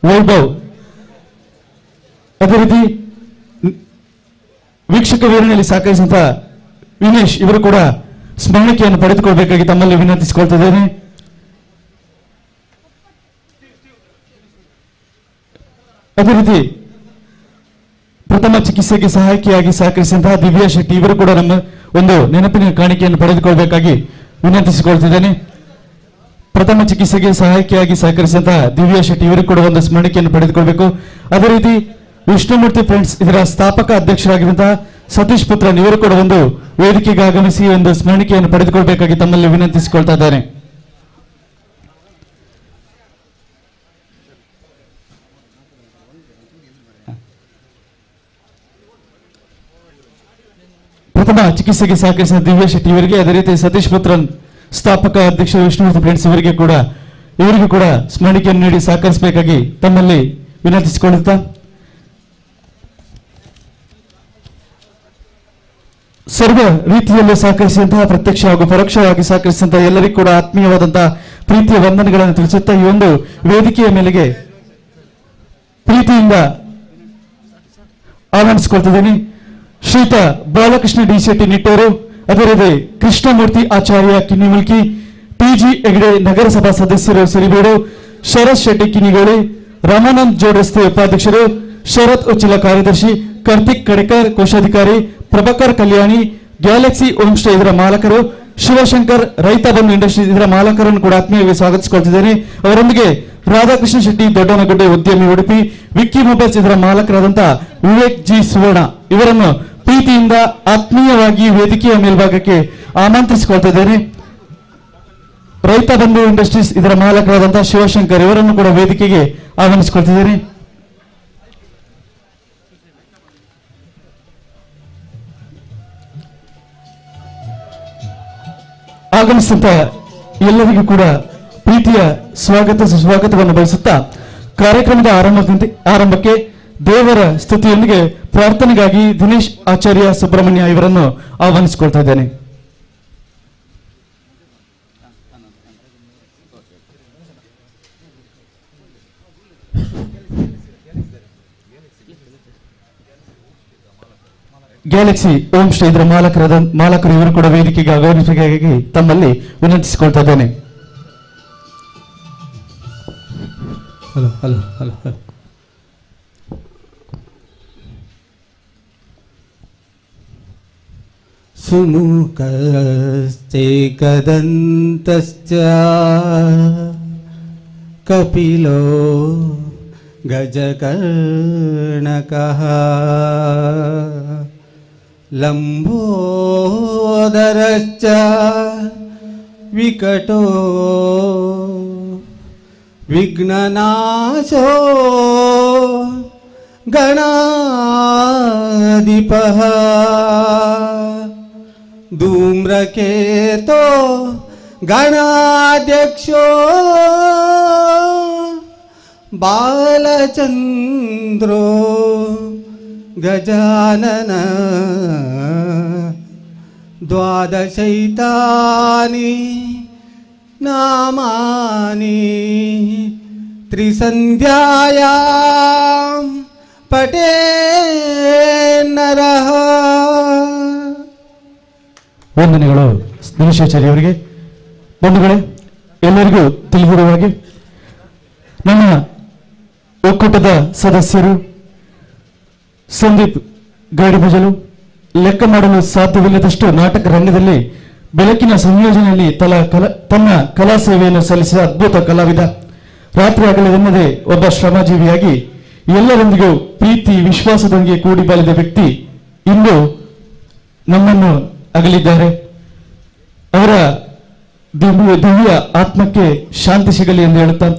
ವೈಭವ್, ಅದೇ ರೀತಿ ವೀಕ್ಷಕ ವೀರನಲ್ಲಿ ಸಹಕರಿಸಿದಂತಹ ವಿನೇಶ್ ಇವರು ಕೂಡ ಸ್ಮರಣಿಕೆಯನ್ನು ಪಡೆದುಕೊಳ್ಳಬೇಕಾಗಿ ತಮ್ಮಲ್ಲಿ ವಿನಂತಿಸಿಕೊಳ್ತಿದ್ದೇನೆ. ಅದೇ ರೀತಿ ಪ್ರಥಮ ಚಿಕಿತ್ಸೆಗೆ ಸಹಾಯಕಿಯಾಗಿ ಸಹಕರಿಸಿದಂತಹ ದಿವ್ಯಾ ಶೆಟ್ಟಿ ಇವರು ಕೂಡ ನಮ್ಮ ಒಂದು ನೆನಪಿನ ಕಾಣಿಕೆಯನ್ನು ಪಡೆದುಕೊಳ್ಳಬೇಕಾಗಿ ವಿನಂತಿಸಿಕೊಳ್ತಿದ್ದೇನೆ. ಪ್ರಥಮ ಚಿಕಿತ್ಸೆಗೆ ಸಹಾಯಕಿಯಾಗಿ ಸಹಕರಿಸಿದಂತಹ ದಿವ್ಯಾ ಶೆಟ್ಟಿ ಇವರು ಕೂಡ ಒಂದು ಸ್ಮರಣಿಕೆಯನ್ನು ಪಡೆದುಕೊಳ್ಳಬೇಕು. ಅದೇ ರೀತಿ ವಿಷ್ಣುಮೂರ್ತಿ ಫ್ರೆಂಡ್ಸ್ ಇದರ ಸ್ಥಾಪಕ ಅಧ್ಯಕ್ಷರಾಗಿರುವಂತಹ ಸತೀಶ್ ಪುತ್ರನ್ ಇವರು ಕೂಡ ಒಂದು ವೇದಿಕೆಗೆ ಆಗಮಿಸಿ ಒಂದು ಸ್ಮರಣಿಕೆಯನ್ನು ಪಡೆದುಕೊಳ್ಳಬೇಕಾಗಿ ತಮ್ಮಲ್ಲಿ ವಿನಂತಿಸಿಕೊಳ್ತಾ ಇದ್ದಾರೆ. ಪ್ರಥಮ ಚಿಕಿತ್ಸೆಗೆ ಸಹಕರಿಸಿದ ದಿವ್ಯಾ ಶೆಟ್ಟಿ ಇವರಿಗೆ, ಅದೇ ರೀತಿ ಸತೀಶ್ ಪುತ್ರನ್ ಸ್ಥಾಪಕ ಅಧ್ಯಕ್ಷ ವಿಷ್ಣುಮೂರ್ತಿ ಫ್ರೆಂಡ್ಸ್ ಇವರಿಗೂ ಕೂಡ ಸ್ಮರಣಿಕೆಯನ್ನು ನೀಡಿ ಸಹಕರಿಸಬೇಕಾಗಿ ತಮ್ಮಲ್ಲಿ ವಿನಂತಿಸಿಕೊಳ್ಳುತ್ತಾ, ಸರ್ವ ರೀತಿಯಲ್ಲೂ ಸಹಕರಿಸಿದಂತಹ ಪ್ರತ್ಯಕ್ಷ ಹಾಗೂ ಪರೋಕ್ಷವಾಗಿ ಸಹಕರಿಸಿದಂತಹ ಎಲ್ಲರಿಗೂ ಕೂಡ ಆತ್ಮೀಯವಾದಂತಹ ಪ್ರೀತಿಯ ವಂದನೆಗಳನ್ನು ತಿಳಿಸುತ್ತಾ ಈ ಒಂದು ವೇದಿಕೆಯ ಮೇಲೆಗೆ ಪ್ರೀತಿಯಿಂದ ಆಹ್ವಾನಿಸಿಕೊಳ್ತಿದ್ದೀನಿ. ಶ್ರೀಯುತ ಬಾಲಕೃಷ್ಣ ಡಿ ಶೆಟ್ಟಿ ನಿಟ್ಟೂರು, ಅದೇ ರೀತಿ ಕೃಷ್ಣಮೂರ್ತಿ ಆಚಾರ್ಯ ಕಿನ್ನಿಮುಲ್ಕಿ, ಟಿ.ಜಿ. ಹೆಗಡೆ ನಗರಸಭಾ ಸದಸ್ಯರು ಸಿರಿಬೇಡು, ಶರತ್ ಶೆಟ್ಟಿ ಕಿನಿಗೋಳಿ, ರಾಮಾನಂದ್ ಜೋಡ್ ರಸ್ತೆ ಉಪಾಧ್ಯಕ್ಷರು, ಶರತ್ ಉಚ್ಚಿಲ ಕಾರ್ಯದರ್ಶಿ, ಕಾರ್ತಿಕ್ ಕಡೆಕರ್ ಕೋಶಾಧಿಕಾರಿ, ಪ್ರಭಾಕರ್ ಕಲ್ಯಾಣಿ, ಗ್ಯಾಲಕ್ಸಿ ಹೋಮ್ ಸ್ಟೇ ಇದರ ಮಾಲಕರು, ಶಿವಶಂಕರ್ ರೈತ ಬಂಧು ಇಂಡಸ್ಟ್ರೀಸ್ ಇದರ ಮಾಲಕರನ್ನು ಕೂಡ ಆತ್ಮೀಯವಾಗಿ ಸ್ವಾಗತಿಸಿಕೊಳ್ತಿದ್ದೇನೆ. ಅವರೊಂದಿಗೆ ರಾಧಾಕೃಷ್ಣ ಶೆಟ್ಟಿ ದೊಡ್ಡನಗುಡ್ಡೆ ಉದ್ಯಮಿ ಉಡುಪಿ, ವಿಕ್ಕಿ ಮೊಬೈಲ್ಸ್ ಇದರ ಮಾಲಕರಾದಂತಹ ವಿವೇಕ್ ಜಿ ಸುವರ್ಣ ಇವರನ್ನು ಪ್ರೀತಿಯಿಂದ ಆತ್ಮೀಯವಾಗಿ ವೇದಿಕೆಯ ಮೇಲ್ಭಾಗಕ್ಕೆ ಆಮಂತ್ರಿಸಿಕೊಳ್ತಿದ್ದೇನೆ. ರೈತ ಬಂಧು ಇಂಡಸ್ಟ್ರೀಸ್ ಇದರ ಮಾಲಕರಾದಂತಹ ಶಿವಶಂಕರ್ ಇವರನ್ನು ಕೂಡ ವೇದಿಕೆಗೆ ಆಹ್ವಾನಿಸಿಕೊಳ್ತಿದ್ದೇನೆ. ಆಗಮಿಸಿದಂತ ಎಲ್ಲರಿಗೂ ಕೂಡ ಪ್ರೀತಿಯ ಸುಸ್ವಾಗತವನ್ನು ಬಯಸುತ್ತಾ ಕಾರ್ಯಕ್ರಮದ ಆರಂಭಕ್ಕೆ ದೇವರ ಸ್ತುತಿಯೊಂದಿಗೆ ಪ್ರಾರ್ಥನೆಗಾಗಿ ದಿನೇಶ್ ಆಚಾರ್ಯ ಸುಬ್ರಹ್ಮಣ್ಯ ಇವರನ್ನು ಆಹ್ವಾನಿಸಿಕೊಳ್ತಾ ಇದ್ದೇನೆ. ಗ್ಯಾಲಕ್ಸಿ ಹೋಮ್ ಸ್ಟೇ ಇದರ ಮಾಲಕರು ಇವರು ಕೂಡ ವೇದಿಕೆಗೆ ಆಗಮಿಸಬೇಕಾಗಿ ತಮ್ಮಲ್ಲಿ ವಿನಂತಿಸಿಕೊಳ್ತಾ ಇದ್ದೇನೆ. ಹಲೋ ಹಲೋ ಹಲೋ ಹಲೋ ಸುಮುಖಶ್ಚೇಕದಂತಶ್ಚ ಕಪಿಲೋ ಗಜಕರ್ಣಕಃ ಲಂಬೋದರಶ್ಚ ವಿಕಟೋ ವಿಘ್ನನಾಶೋ ಗಣಾಧಿಪಃ ಧೂಮ್ರಕೇತೋ ಗಣಾಧ್ಯಕ್ಷೋ ಬಾಲಚಂದ್ರೋ ಗಜಾನನ ದ್ವಾದಶೈತಾನಿ ನಾಮಾನಿ ತ್ರಿಸಂಧ್ಯಾಯಾಂ ಪಟೇ ನರಃ. ವಂದನೆಗಳು ದಿನೇಶಾಚಾರ್ಯ ಅವರಿಗೆ. ಬಂಧುಗಳೇ, ಎಲ್ಲರಿಗೂ ತಿಳಿದಿರುವ ಹಾಗೆ ನಮ್ಮ ಒಕ್ಕೂಟದ ಸದಸ್ಯರು ಸಂದೀಪ್ ಗಾಡಿಭಜಲು ಲೆಕ್ಕ ಮಾಡಲು ಸಾಧ್ಯವಿಲ್ಲದಷ್ಟು ನಾಟಕ ರಂಗದಲ್ಲಿ ಬೆಳಕಿನ ಸಂಯೋಜನೆಯಲ್ಲಿ ತನ್ನ ಕಲಾ ಸೇವೆಯನ್ನು ಸಲ್ಲಿಸಿದ ಅದ್ಭುತ ಕಲಾವಿದ, ರಾತ್ರಿ ಹಗಲದೆನ್ನದೇ ಒಬ್ಬ ಶ್ರಮಜೀವಿಯಾಗಿ ಎಲ್ಲರೊಂದಿಗೂ ಪ್ರೀತಿ ವಿಶ್ವಾಸದೊಂದಿಗೆ ಕೂಡಿ ಬಾಳಿದ ವ್ಯಕ್ತಿ ಇಂದು ನಮ್ಮನ್ನು ಅಗಲಿದ್ದಾರೆ. ಅವರ ದಿವ್ಯ ಆತ್ಮಕ್ಕೆ ಶಾಂತಿ ಸಿಗಲಿ ಎಂದು ಹೇಳುತ್ತಾ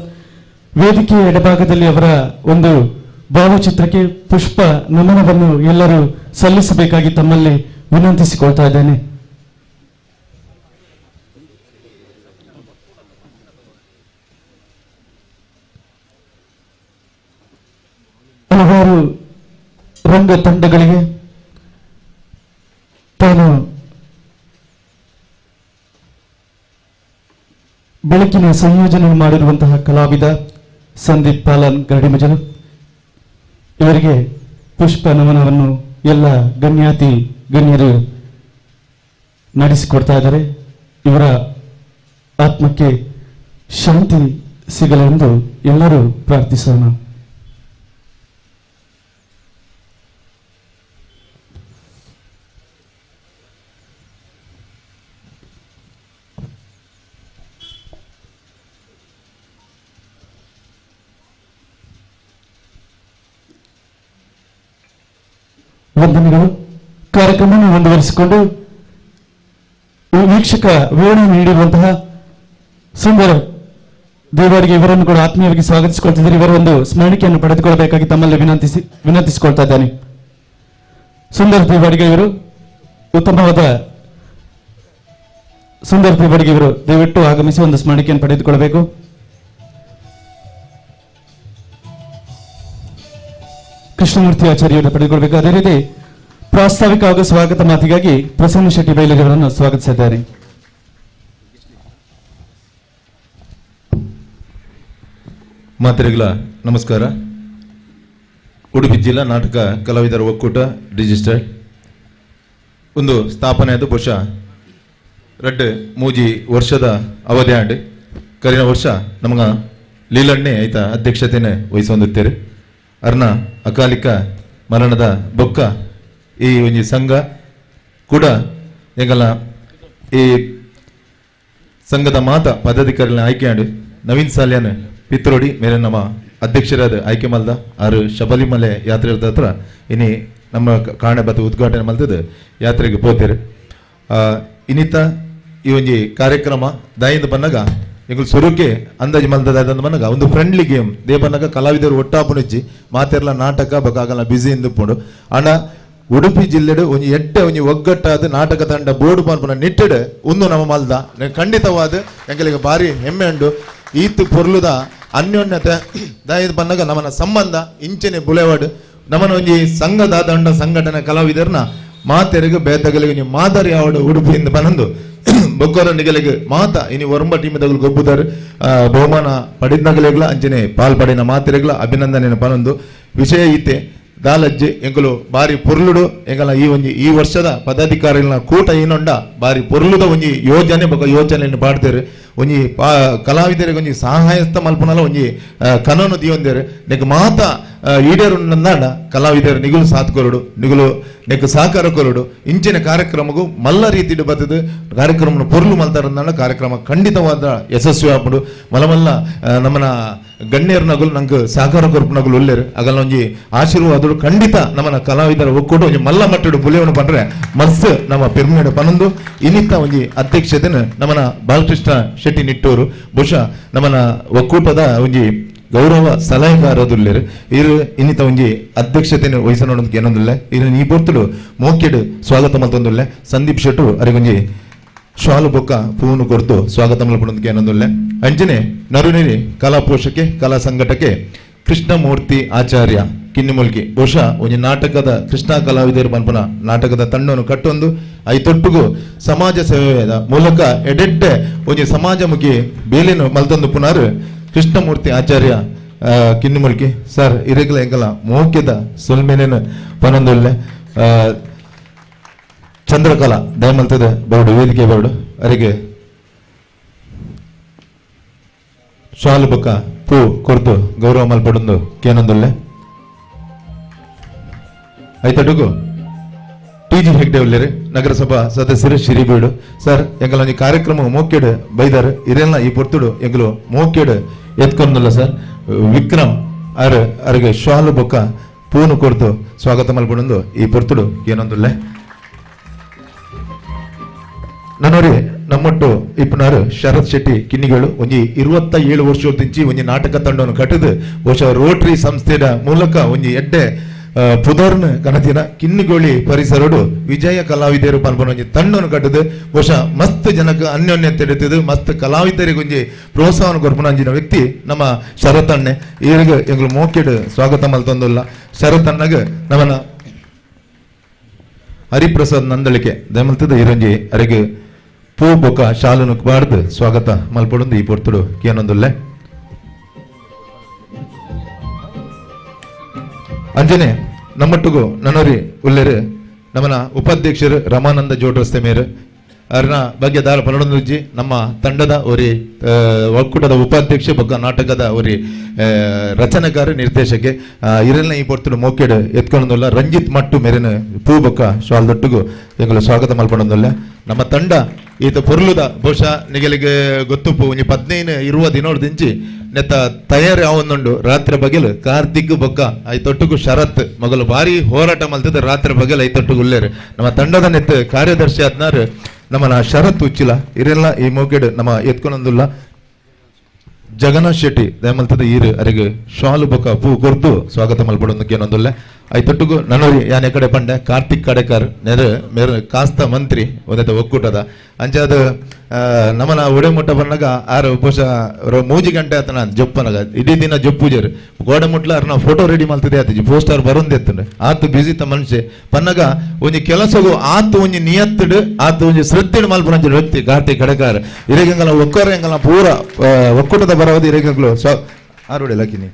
ವೇದಿಕೆಯ ಎಡಭಾಗದಲ್ಲಿ ಅವರ ಒಂದು ಭಾವಚಿತ್ರಕ್ಕೆ ಪುಷ್ಪ ನಮನವನ್ನು ಎಲ್ಲರೂ ಸಲ್ಲಿಸಬೇಕಾಗಿ ತಮ್ಮಲ್ಲಿ ವಿನಂತಿಸಿಕೊಳ್ತಾ ಇದ್ದೇನೆ. ಹಲವಾರು ರಂಗ ತಂಡಗಳಿಗೆ ತಾನು ಬೆಳಕಿನ ಸಂಯೋಜನೆ ಮಾಡಿರುವಂತಹ ಕಲಾವಿದ, ಸಂದೀಪ್ ಪಾಲನ್ ಗರಡಿಮಜಲು ಇವರಿಗೆ ಪುಷ್ಪ ನಮನವನ್ನು ಎಲ್ಲ ಗಣ್ಯಾತಿ ಗಣ್ಯರು ನಡೆಸಿಕೊಡ್ತಾ ಇದ್ದಾರೆ. ಇವರ ಆತ್ಮಕ್ಕೆ ಶಾಂತಿ ಸಿಗಲೆಂದು ಎಲ್ಲರೂ ಪ್ರಾರ್ಥಿಸೋಣ. ವಂದನೆಗಳು. ಕಾರ್ಯಕ್ರಮವನ್ನು ಮುಂದುವರಿಸಿಕೊಂಡು ವೀಕ್ಷಕ ವಿವರಣೆ ನೀಡಿರುವಂತಹ ಸುಂದರ ದೇವರಿಗೆ ಇವರನ್ನು ಕೂಡ ಆತ್ಮೀಯವಾಗಿ ಸ್ವಾಗತಿಸಿಕೊಳ್ತಿದ್ದಾರೆ. ಇವರ ಒಂದು ಸ್ಮರಣಿಕೆಯನ್ನು ಪಡೆದುಕೊಳ್ಳಬೇಕಾಗಿ ತಮ್ಮಲ್ಲಿ ವಿನಂತಿಸಿಕೊಳ್ತಾ ಇದ್ದಾನೆ. ಸುಂದರ ದೇವರಿಗೆ ಇವರು ಉತ್ತಮವಾದ ಸುಂದರ ದೇವರಿಗೆ ಇವರು ದಯವಿಟ್ಟು ಆಗಮಿಸಿ ಒಂದು ಸ್ಮರಣಿಕೆಯನ್ನು ಪಡೆದುಕೊಳ್ಳಬೇಕು. ಕೃಷ್ಣಮೂರ್ತಿ ಆಚಾರ್ಯರನ್ನು ಪಡೆದುಕೊಳ್ಳಬೇಕು. ಅದೇ ರೀತಿ ಪ್ರಾಸ್ತಾವಿಕ ಹಾಗೂ ಸ್ವಾಗತ ಮಾತಿಗಾಗಿ ಪ್ರಸನ್ನ ಶೆಟ್ಟಿ ಬೈಲೂರು ಅವರನ್ನು ಸ್ವಾಗತಿಸಿದ್ದಾರೆ. ಮಾತರಿಗಳ ನಮಸ್ಕಾರ. ಉಡುಪಿ ಜಿಲ್ಲಾ ನಾಟಕ ಕಲಾವಿದರ ಒಕ್ಕೂಟ ರಿಜಿಸ್ಟರ್ಡ್ ಒಂದು ಸ್ಥಾಪನೆ ಅದು ಬಹುಶಃ 2-3 ವರ್ಷದ ಅವಧಿ ಆಂಡ್ ಕರಿನ ವರ್ಷ ನಮಗ ಲೀಲಣ್ಣೆ ಐತ ಅಧ್ಯಕ್ಷತೆಯನ್ನು ವಹಿಸೊಂದಿರ್ತೀರಿ. ಅರ್ನ ಅಕಾಲಿಕ ಮರಣದ ಬೊಕ್ಕ ಈ ಒಂದು ಸಂಘ ಕೂಡ ಎಂಗಲ ಈ ಸಂಘದ ಮಾತ ಪದಾಧಿಕಾರಿಗಳನ್ನ ಆಯ್ಕೆ ನವೀನ್ ಸಾಲ್ಯಾನ್ ಪಿತ್ರೋಡಿ ಮೇಲೆ ನಮ್ಮ ಅಧ್ಯಕ್ಷರಾದ ಆಯ್ಕೆ ಮಲ್ದ ಆರು ಶಬರಿಮಲೆ ಯಾತ್ರೆ ಇರ್ದ ಹತ್ರ ಇನಿ ನಮ್ಮ ಕಾಣೆ ಬತ್ತ ಉದ್ಘಾಟನೆ ಮಲ್ತದ ಯಾತ್ರೆಗೆ ಹೋಗ್ತೀರಿ. ಇನ್ನಿತ ಈ ಒಂದು ಕಾರ್ಯಕ್ರಮ ದಾಯಿಂದ ಬಂದಾಗ ಎಂಗು ಸ್ವರೂಪಕ್ಕೆ ಅಂದಾಜು ಮಲ್ತದ ಬಂದಾಗ ಒಂದು ಫ್ರೆಂಡ್ಲಿ ಗೇಮ್ ದೇ ಬಂದಾಗ ಕಲಾವಿದರು ಒಟ್ಟಾಪುಣಿಚ್ಚಿ ಮಾತೆರ್ಲ ನಾಟಕ ಬಕಾಗಲ್ಲ ಬ್ಯುಸಿ ಇಂದುಕೊಂಡು ಅಣ್ಣ ಉಡುಪಿ ಜಿಲ್ಲೆಡು ಒಂದು ಎಟ್ಟೆ ಒಂದು ಒಗ್ಗಟ್ಟಾದ ನಾಟಕ ತಂಡ ಬೋರ್ಡು ಪಾನ್ಪುನ ನಿಟ್ಟೆಡು ಒಂದು ನಮ್ಮ ಮಲ್ದ ಖಂಡಿತವಾದ ಎಂಗಳಿಗೆ ಭಾರಿ ಹೆಮ್ಮೆ ಉಂಡು. ಈತು ಪೊರ್ಲುದ ಅನ್ಯೋನ್ಯತೆ ದಾಯದ ಬಂದಾಗ ನಮ್ಮನ ಸಂಬಂಧ ಇಂಚನೆ ಬುಳೆವಾಡು ನಮ್ಮನ ಒಂದು ಸಂಘದ ದಂಡ ಸಂಘಟನೆ ಕಲಾವಿದರನ್ನ ಮಾತೆರಿಗೆ ಬೇತಗಳಿಗೆ ನೀವು ಮಾದರಿ ಆವಡು ಉಡುಪಿಯಿಂದ ಬಂದು ಬೊಗ್ಗರ ನಿಗಲಿಗೆ ಮಾತ ಇನಿ ಒರಂಬ ಟೀಮದಗಳು ಗೊಬ್ಬುದಾರು ಬಹುಮಾನ ಪಡಿದ್ನಗಲಿಗಳ ಅಂಚನೆ ಪಾಲ್ಪಡಿನ ಮಾತೆರೆಗಳ ಅಭಿನಂದನೆ ಪನೊಂದು ವಿಷಯ ಈತೆ ದಾಲಜ್ಜೆ ಎಂಕಲು ಬಾರಿ ಪೊರ್ಲುಡು ಎಂಗಲ ಈ ವರ್ಷದ ಪದಾಧಿಕಾರಿಗಳ ಕೂಟ ಏನೊಂಡ ಬಾರಿ ಪೊರ್ಲುದ ಒಂಜಿ ಯೋಜನೆ ಬೊಕ ಯೋಚನೆಯನ್ನು ಪಾಡ್ತೇರು. ಒಂಜಿ ಕಲಾವಿದರಿಗೆ ಒಂಜಿ ಸಹಾಯಸ್ತ ಮಲ್ಪನಲ್ಲ ಒಂಜಿ ಕನೋನು ದಿಯೊಂದೇರು ನೆಕ್ ಮಾತ ಈಡೇರುಂಡ ಕಲಾವಿದರು ನಿಗುಲು ಸಾಥ್ ಕೊರಡು ನಿಗುಲು ನೆಕ್ ಸಹಕಾರ ಕೊರಡು ಇಂಚಿನ ಕಾರ್ಯಕ್ರಮಗೂ ಮಲ್ಲ ರೀತಿಡು ಬರ್ತದೆ. ಕಾರ್ಯಕ್ರಮ ಪೊರ್ಲು ಮಲ್ತಾರಂದ ಕಾರ್ಯಕ್ರಮ ಖಂಡಿತವಾದ ಯಶಸ್ವಿ ಆಗ್ಬಿಡು. ಮಲಮಲ್ಲ ನಮ್ಮನ ಗಣ್ಯರ ನಗುಲು ನಂಗೆ ಸಹಕಾರ ಕೊರಪು ನಗುಲು ಒಳ್ಳೆರು ಆಗಲ್ಲ ಒಂಜಿ ಆಶೀರ್ವಾದರು ಖಂಡಿತ ನಮ್ಮನ ಕಲಾವಿದರ ಒಕ್ಕೂಟ ಒಂಜಿ ಮಲ್ಲ ಮಟ್ಟಡು ಬುಲಿಯನ್ನು ಪಂಡ್ರೆ ಮಸ್ತ್ ನಮ್ಮ ಪಿರ್ಮಿಡ್ ಪನೊಂದು ಇನ್ನಿತ್ತ ಒಂಜಿ ಅಧ್ಯಕ್ಷತೆನ ನಮ್ಮನ ಬಾಲಕೃಷ್ಣ ಶೆಟ್ಟಿ ನಿಟ್ಟೂರು ಬಹುಶಃ ನಮ್ಮನ ಒಕ್ಕೂಟದ ಒಂಜಿ ಗೌರವ ಸಲಹೆಗಾರದುಲ್ಲೇರು ಇರು ಇನ್ನಿತ ಒಂಜಿ ಅಧ್ಯಕ್ಷತೆಯನ್ನು ವಹಿಸೋಣಕ್ಕೆ ಏನೊಂದಿಲ್ಲ ಇರು ಈ ಬೊರ್ತುಡು ಮೋಕೆಡು ಸ್ವಾಗತ ಮಲ್ತೊಂದುಲ್ಲೆ ಸಂದೀಪ್ ಶೆಟ್ಟರು ಅರಿಗೊಂಜಿ ಶಾಲು ಬೊಕ್ಕ ಪೂನು ಕೊರ್ತು ಸ್ವಾಗತ ಮಲ್ಪೊಂದಕ್ಕೆ ಏನೊಂದುಲ್ಲೆ ಅಂಜನೆ ನರುನೇರಿ ಕಲಾ ಪೋಷಕೆ ಕಲಾ ಸಂಘಟಕ್ಕೆ ಕೃಷ್ಣಮೂರ್ತಿ ಆಚಾರ್ಯ ಕಿನ್ನಿಮುಲ್ಕಿ ಬಹುಶಃ ಒಂಜಿ ನಾಟಕದ ಕೃಷ್ಣ ಕಲಾವಿದರು ಪನ್ಪನ ನಾಟಕದ ತಂಡವನ್ನು ಕಟ್ಟೊಂದು ಐತೊಟ್ಟುಗು ಸಮಾಜ ಸೇವೆಯ ಮೂಲಕ ಎಡೆಡ್ಡೆ ಒಂಜಿ ಸಮಾಜಮುಖಿ ಬೇಲೆನು ಮಲ್ತೊಂದು ಪುನರ್ ಕೃಷ್ಣಮೂರ್ತಿ ಆಚಾರ್ಯ ಕಿನ್ನಿಮುಲ್ಕಿ ಸರ್ ಇರೆಗಲ ಎಂಗಲ ಮೋಕ್ಯದ ಸೊಲ್ಮೇನೇನು ಪನೊಂದುಲ್ಲೆ ಚಂದ್ರಕಲಾ ದಯಮಲ್ತದ ಬರಡು ವೇದಿಕೆ ಬರಡು ಅವರಿಗೆ ಶಾಲು ಬೊಕ್ಕ ಪೂ ಕೊರ್ತು ಗೌರವ ಮಲ್ಪಡೊಂದು ಕೇನೊಂದುಲ್ಲೆ ಐತಡುಗು ಟಿ.ಜಿ. ಹೆಗ್ಡೆ ಉಳ್ಳೇರಿ ನಗರಸಭಾ ಸದಸ್ಯರು ಶಿರಿಬೀಡು ಸರ್ ಎಂಗಲ ಒಂಜಿ ಕಾರ್ಯಕ್ರಮ ಮೋಕ್ಯಡು ಬೈದಾರು ಇರೆಲ್ಲ ಈ ಪೊರ್ತುಡು ಎಂಗಲು ಮೋಕ್ಯಡು ಎತ್ಕೊಂಡಲ್ಲ ಸರ್ ವಿಕ್ರಮ್ ಅವರಿಗೆ ಶಾಲು ಬೊಕ್ಕ ಪೂನು ಕೊರ್ತು ಸ್ವಾಗತ ಮಲ್ಪಡೊಂದು ಈ ಪೊರ್ತುಡು ಏನೊಂದುಲ್ಲೆ ನನ್ನೋರಿ ನಮ್ಮೊಟ್ಟು ಇಪ್ಪನಾರು ಶರತ್ ಶೆಟ್ಟಿ ಕಿನ್ನಿಗಳು ಒಂಜಿ 27 ವರ್ಷದಿಂಚಿ ಒಂಜಿ ನಾಟಕ ತಂಡವನ್ನು ಕಟ್ಟದು ಬಹುಶಃ ರೋಟರಿ ಸಂಸ್ಥೆಯ ಮೂಲಕ ಒಂಜಿ ಎಡ್ಡೆ ಪುದರ್ನ ಕನತಿನ ಕಿನ್ನಿಗೋಳಿ ಪರಿಸರಡು ವಿಜಯ ಕಲಾವಿದರು ಪಾಲ್ಗೊಂಡು ಒಂಜಿ ತಂಡವನ್ನು ಕಟ್ಟದು ಬಹುಶಃ ಮಸ್ತ್ ಜನಕ್ಕೆ ಅನ್ಯೋನ್ಯತೆ ಎಡುತ್ತಿದ್ದು ಮಸ್ತ್ ಕಲಾವಿದರಿಗೆ ಒಂಜಿ ಪ್ರೋತ್ಸಾಹವನ್ನು ಕೊರ್ಪುನ ಅಂಜಿನ ವ್ಯಕ್ತಿ ನಮ್ಮ ಶರತ್ ಅಣ್ಣೆ ಇವರಿಗೆ ಎಂಗ್ಲು ಮೋಕೆಡು ಸ್ವಾಗತ ಮಲ್ತೊಂದುಲ್ಲ ಶರತ್ ಅಣ್ಣಗೆ ನಮ್ಮನ ಹರಿಪ್ರಸಾದ್ ನಂದಳಿಕೆ ದಯಮಲ್ತದ ಇರಂಜಿ ಅವರಿಗೆ ಪೂ ಬೊಕ್ಕ ಶಾಲುನು ಬಾರ್ದು ಸ್ವಾಗತ ಮಲ್ಪಡೊಂದು ಈ ಪೊರ್ತುಡು ಕೇನೊಂದುಲ್ಲೆ ಅಂಜನೆ ನಮ್ಮೊಟ್ಟಿಗೂ ನನ್ನೋರಿ ಉಲ್ಲೇರು ನಮ್ಮನ ಉಪಾಧ್ಯಕ್ಷರು ರಮಾನಂದ ಜೋಡ್ ರಸ್ತೆ ಮೇರೆ ಅರ್ನ ಬಗ್ಗೆ ದಾರ ಪಲಡೊಂದುಜ್ಜಿ ನಮ್ಮ ತಂಡದ ಒರಿ ಒಕ್ಕೂಟದ ಉಪಾಧ್ಯಕ್ಷ ಬೊಕ್ಕ ನಾಟಕದ ಒರಿ ರಚನೆಕಾರ ನಿರ್ದೇಶಕ್ಕೆ ಇರೆಲ್ಲ ಈ ಪೊರ್ತುಡು ಮೋಕೆಡ್ ಎತ್ಕೊಂಡಲ್ಲ ರಂಜಿತ್ ಮಟ್ಟು ಮೇರೆನ ಪೂ ಬೊಕ್ಕ ಶಾಲ್ ದೊಟ್ಟಿಗೂ ಎಂಗಳು ಸ್ವಾಗತ ಮಲ್ಪಡೊಂದಲ್ಲ ನಮ್ಮ ತಂಡ ಈತ ಪೊರ್ಲುದ ಬಹುಶಃ ನಿಗಲಿಗೆ ಗೊತ್ತುಪ್ಪು ಒಂಜಿ 15-20 ದಿನೋಡ್ ದಿಂಚಿ ನೆತ್ತ ತಯಾರಿ ಆವೊಂದುಂಡು ರಾತ್ರಿ ಬಗೆಲು ಕಾರ್ತಿಕ್ ಬೊಕ್ಕ ಐತೊಟ್ಟುಗು ಶರತ್ ಮಗಲು ಭಾರಿ ಹೋರಾಟ ಮಲ್ತದ ರಾತ್ರಿ ಬಗೆಲು ಐತೊಟ್ಟುಗು ಉಲ್ಲೇರು ನಮ್ಮ ತಂಡದ ನೆತ್ತ ಕಾರ್ಯದರ್ಶಿ ಆದ್ನಾರು ನಮ್ಮನ ಶರತ್ ಉಚ್ಚಿಲ ಇರೆಲ್ಲ ಈ ಮೋಕೆಡ್ ನಮ್ಮ ಎತ್ಕೊಂಡೊಂದುಲ್ಲ ಜಗನ್ನಾಥ್ ಶೆಟ್ಟಿ ದಯಮಲ್ತದ ಈರು ಅರಿಗೆ ಶಾಲು ಬೊಕ್ಕ ಪೂ ಕೊರ್ದು ಸ್ವಾಗತ ಮಲ್ಪಡೊಂದಕ್ಕೆ ಏನೊಂದುಲ್ಲ ಐತೊಟ್ಟುಗು ನನ್ನೋರಿ ಯಾನೆ ಕಡೆ ಪಂಡೆ ಕಾರ್ತಿಕ್ ಕಡೆಕರ್ ನೆರೆ ಮೇರೆ ಕಾಸ್ತ ಮಂತ್ರಿ ಒಂದೈತೆ ಒಕ್ಕೂಟದ ಅಂಚಾದ ನಮ್ಮನ ಒಡೆಮುಟ್ಟ ಬಣ್ಣಗ ಆರು ಬಹುಶಃ 3 ಗಂಟೆ ಆತನ ಜಪ್ಪನಗ ಇಡೀ ದಿನ ಜಪ್ಪುಜರು ಗೋಡೆ ಮುಟ್ಲ ಅರ್ನ ಫೋಟೋ ರೆಡಿ ಮಾಡ್ತಿದ್ದೆ ಆತ ಪೋಸ್ಟರ್ ಬರೋಂದೆತ್ತಂಡೆ ಆತು ಬಿಸಿ ತ ಮನುಷ್ಯ ಪನ್ನಗ ಒಂಜಿ ಕೆಲಸಗು ಆತು ಒಂಜಿ ನಿಯತ್ತಿಡು ಆತು ಒಂಜಿ ಶ್ರದ್ಧೆಡು ಮಲ್ಪುನಂಜ ವ್ಯಕ್ತಿ ಕಾರ್ತಿಕ್ ಕಡೆಕಾರ್ ಇರೆಗಂಗಲ ಒಕ್ಕರ ಎಂಗಲ ಪೂರ ಒಕ್ಕೂಟದ ಬರವದು ಇರೆಗಂಗಲು ಆರೋಡಿ ಲಕಿನಿ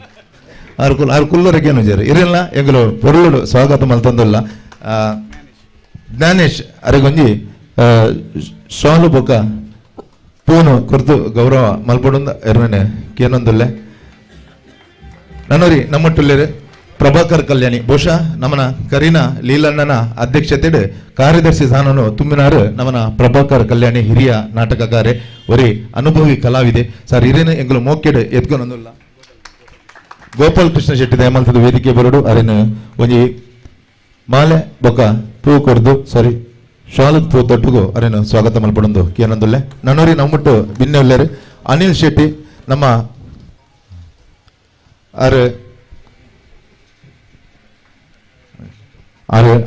ಆರು ಕುಲ್ಲರಗೇನು ಜರು ಇರೆಲ್ಲ ಎಂಗಲು ಪೊರ್ಲುಡು ಸ್ವಾಗತ ಮಲ್ತಂದುಲ್ಲ ಜ್ಞಾನೇಶ್ ಅರೆಗೊಂಜಿ ಶಾಲು ಬೊಕ್ಕ ಪೂನು ಕೊರ್ತು ಗೌರವ ಮಲ್ಪಡೊಂದು ಎರಡನೇ ಕೇನೊಂದುಲ್ಲೆ ನನ್ನೋರಿ ನಮ್ಮಟ್ಟುಲ್ಲೇರು ಪ್ರಭಾಕರ್ ಕಲ್ಯಾಣಿ ಬಹುಶಃ ನಮ್ಮನ ಕರೀನಾ ಲೀಲಣ್ಣನ ಅಧ್ಯಕ್ಷತೆಡ್ ಕಾರ್ಯದರ್ಶಿ ಸ್ಥಾನನು ತುಂಬಿನಾರು ನಮ್ಮನ ಪ್ರಭಾಕರ್ ಕಲ್ಯಾಣಿ ಹಿರಿಯ ನಾಟಕಕಾರೆ ಒರಿ ಅನುಭವಿ ಕಲಾವಿದೆ ಸರ್ ಇರೇನು ಎಂಗಳು ಮೋಕೆಡ್ ಎತ್ಕೊಂಡೊಂದುಲ್ಲ ಗೋಪಾಲ್ ಕೃಷ್ಣ ಶೆಟ್ಟಿ ದಯಮಲ್ತದ ವೇದಿಕೆ ಬರಡು ಅರೇನು ಒಂಜಿ ಮಾಲೆ ಬೊಕ್ಕ ಪೂ ಕೊರ್ದು ಸಾರಿ ಶಾಲದ್ ಪೂ ತೊಟ್ಟುಗು ಅರೇನು ಸ್ವಾಗತ ಮಲ್ಪಡೊಂದು ಕೇನೊಂದುಲ್ಲೆ ನನ್ನೋರಿ ನಮ್ಮಟ್ಟು ಬಿನ್ನೆ ಉಲ್ಲೇರು ಅನಿಲ್ ಶೆಟ್ಟಿ ನಮ್ಮ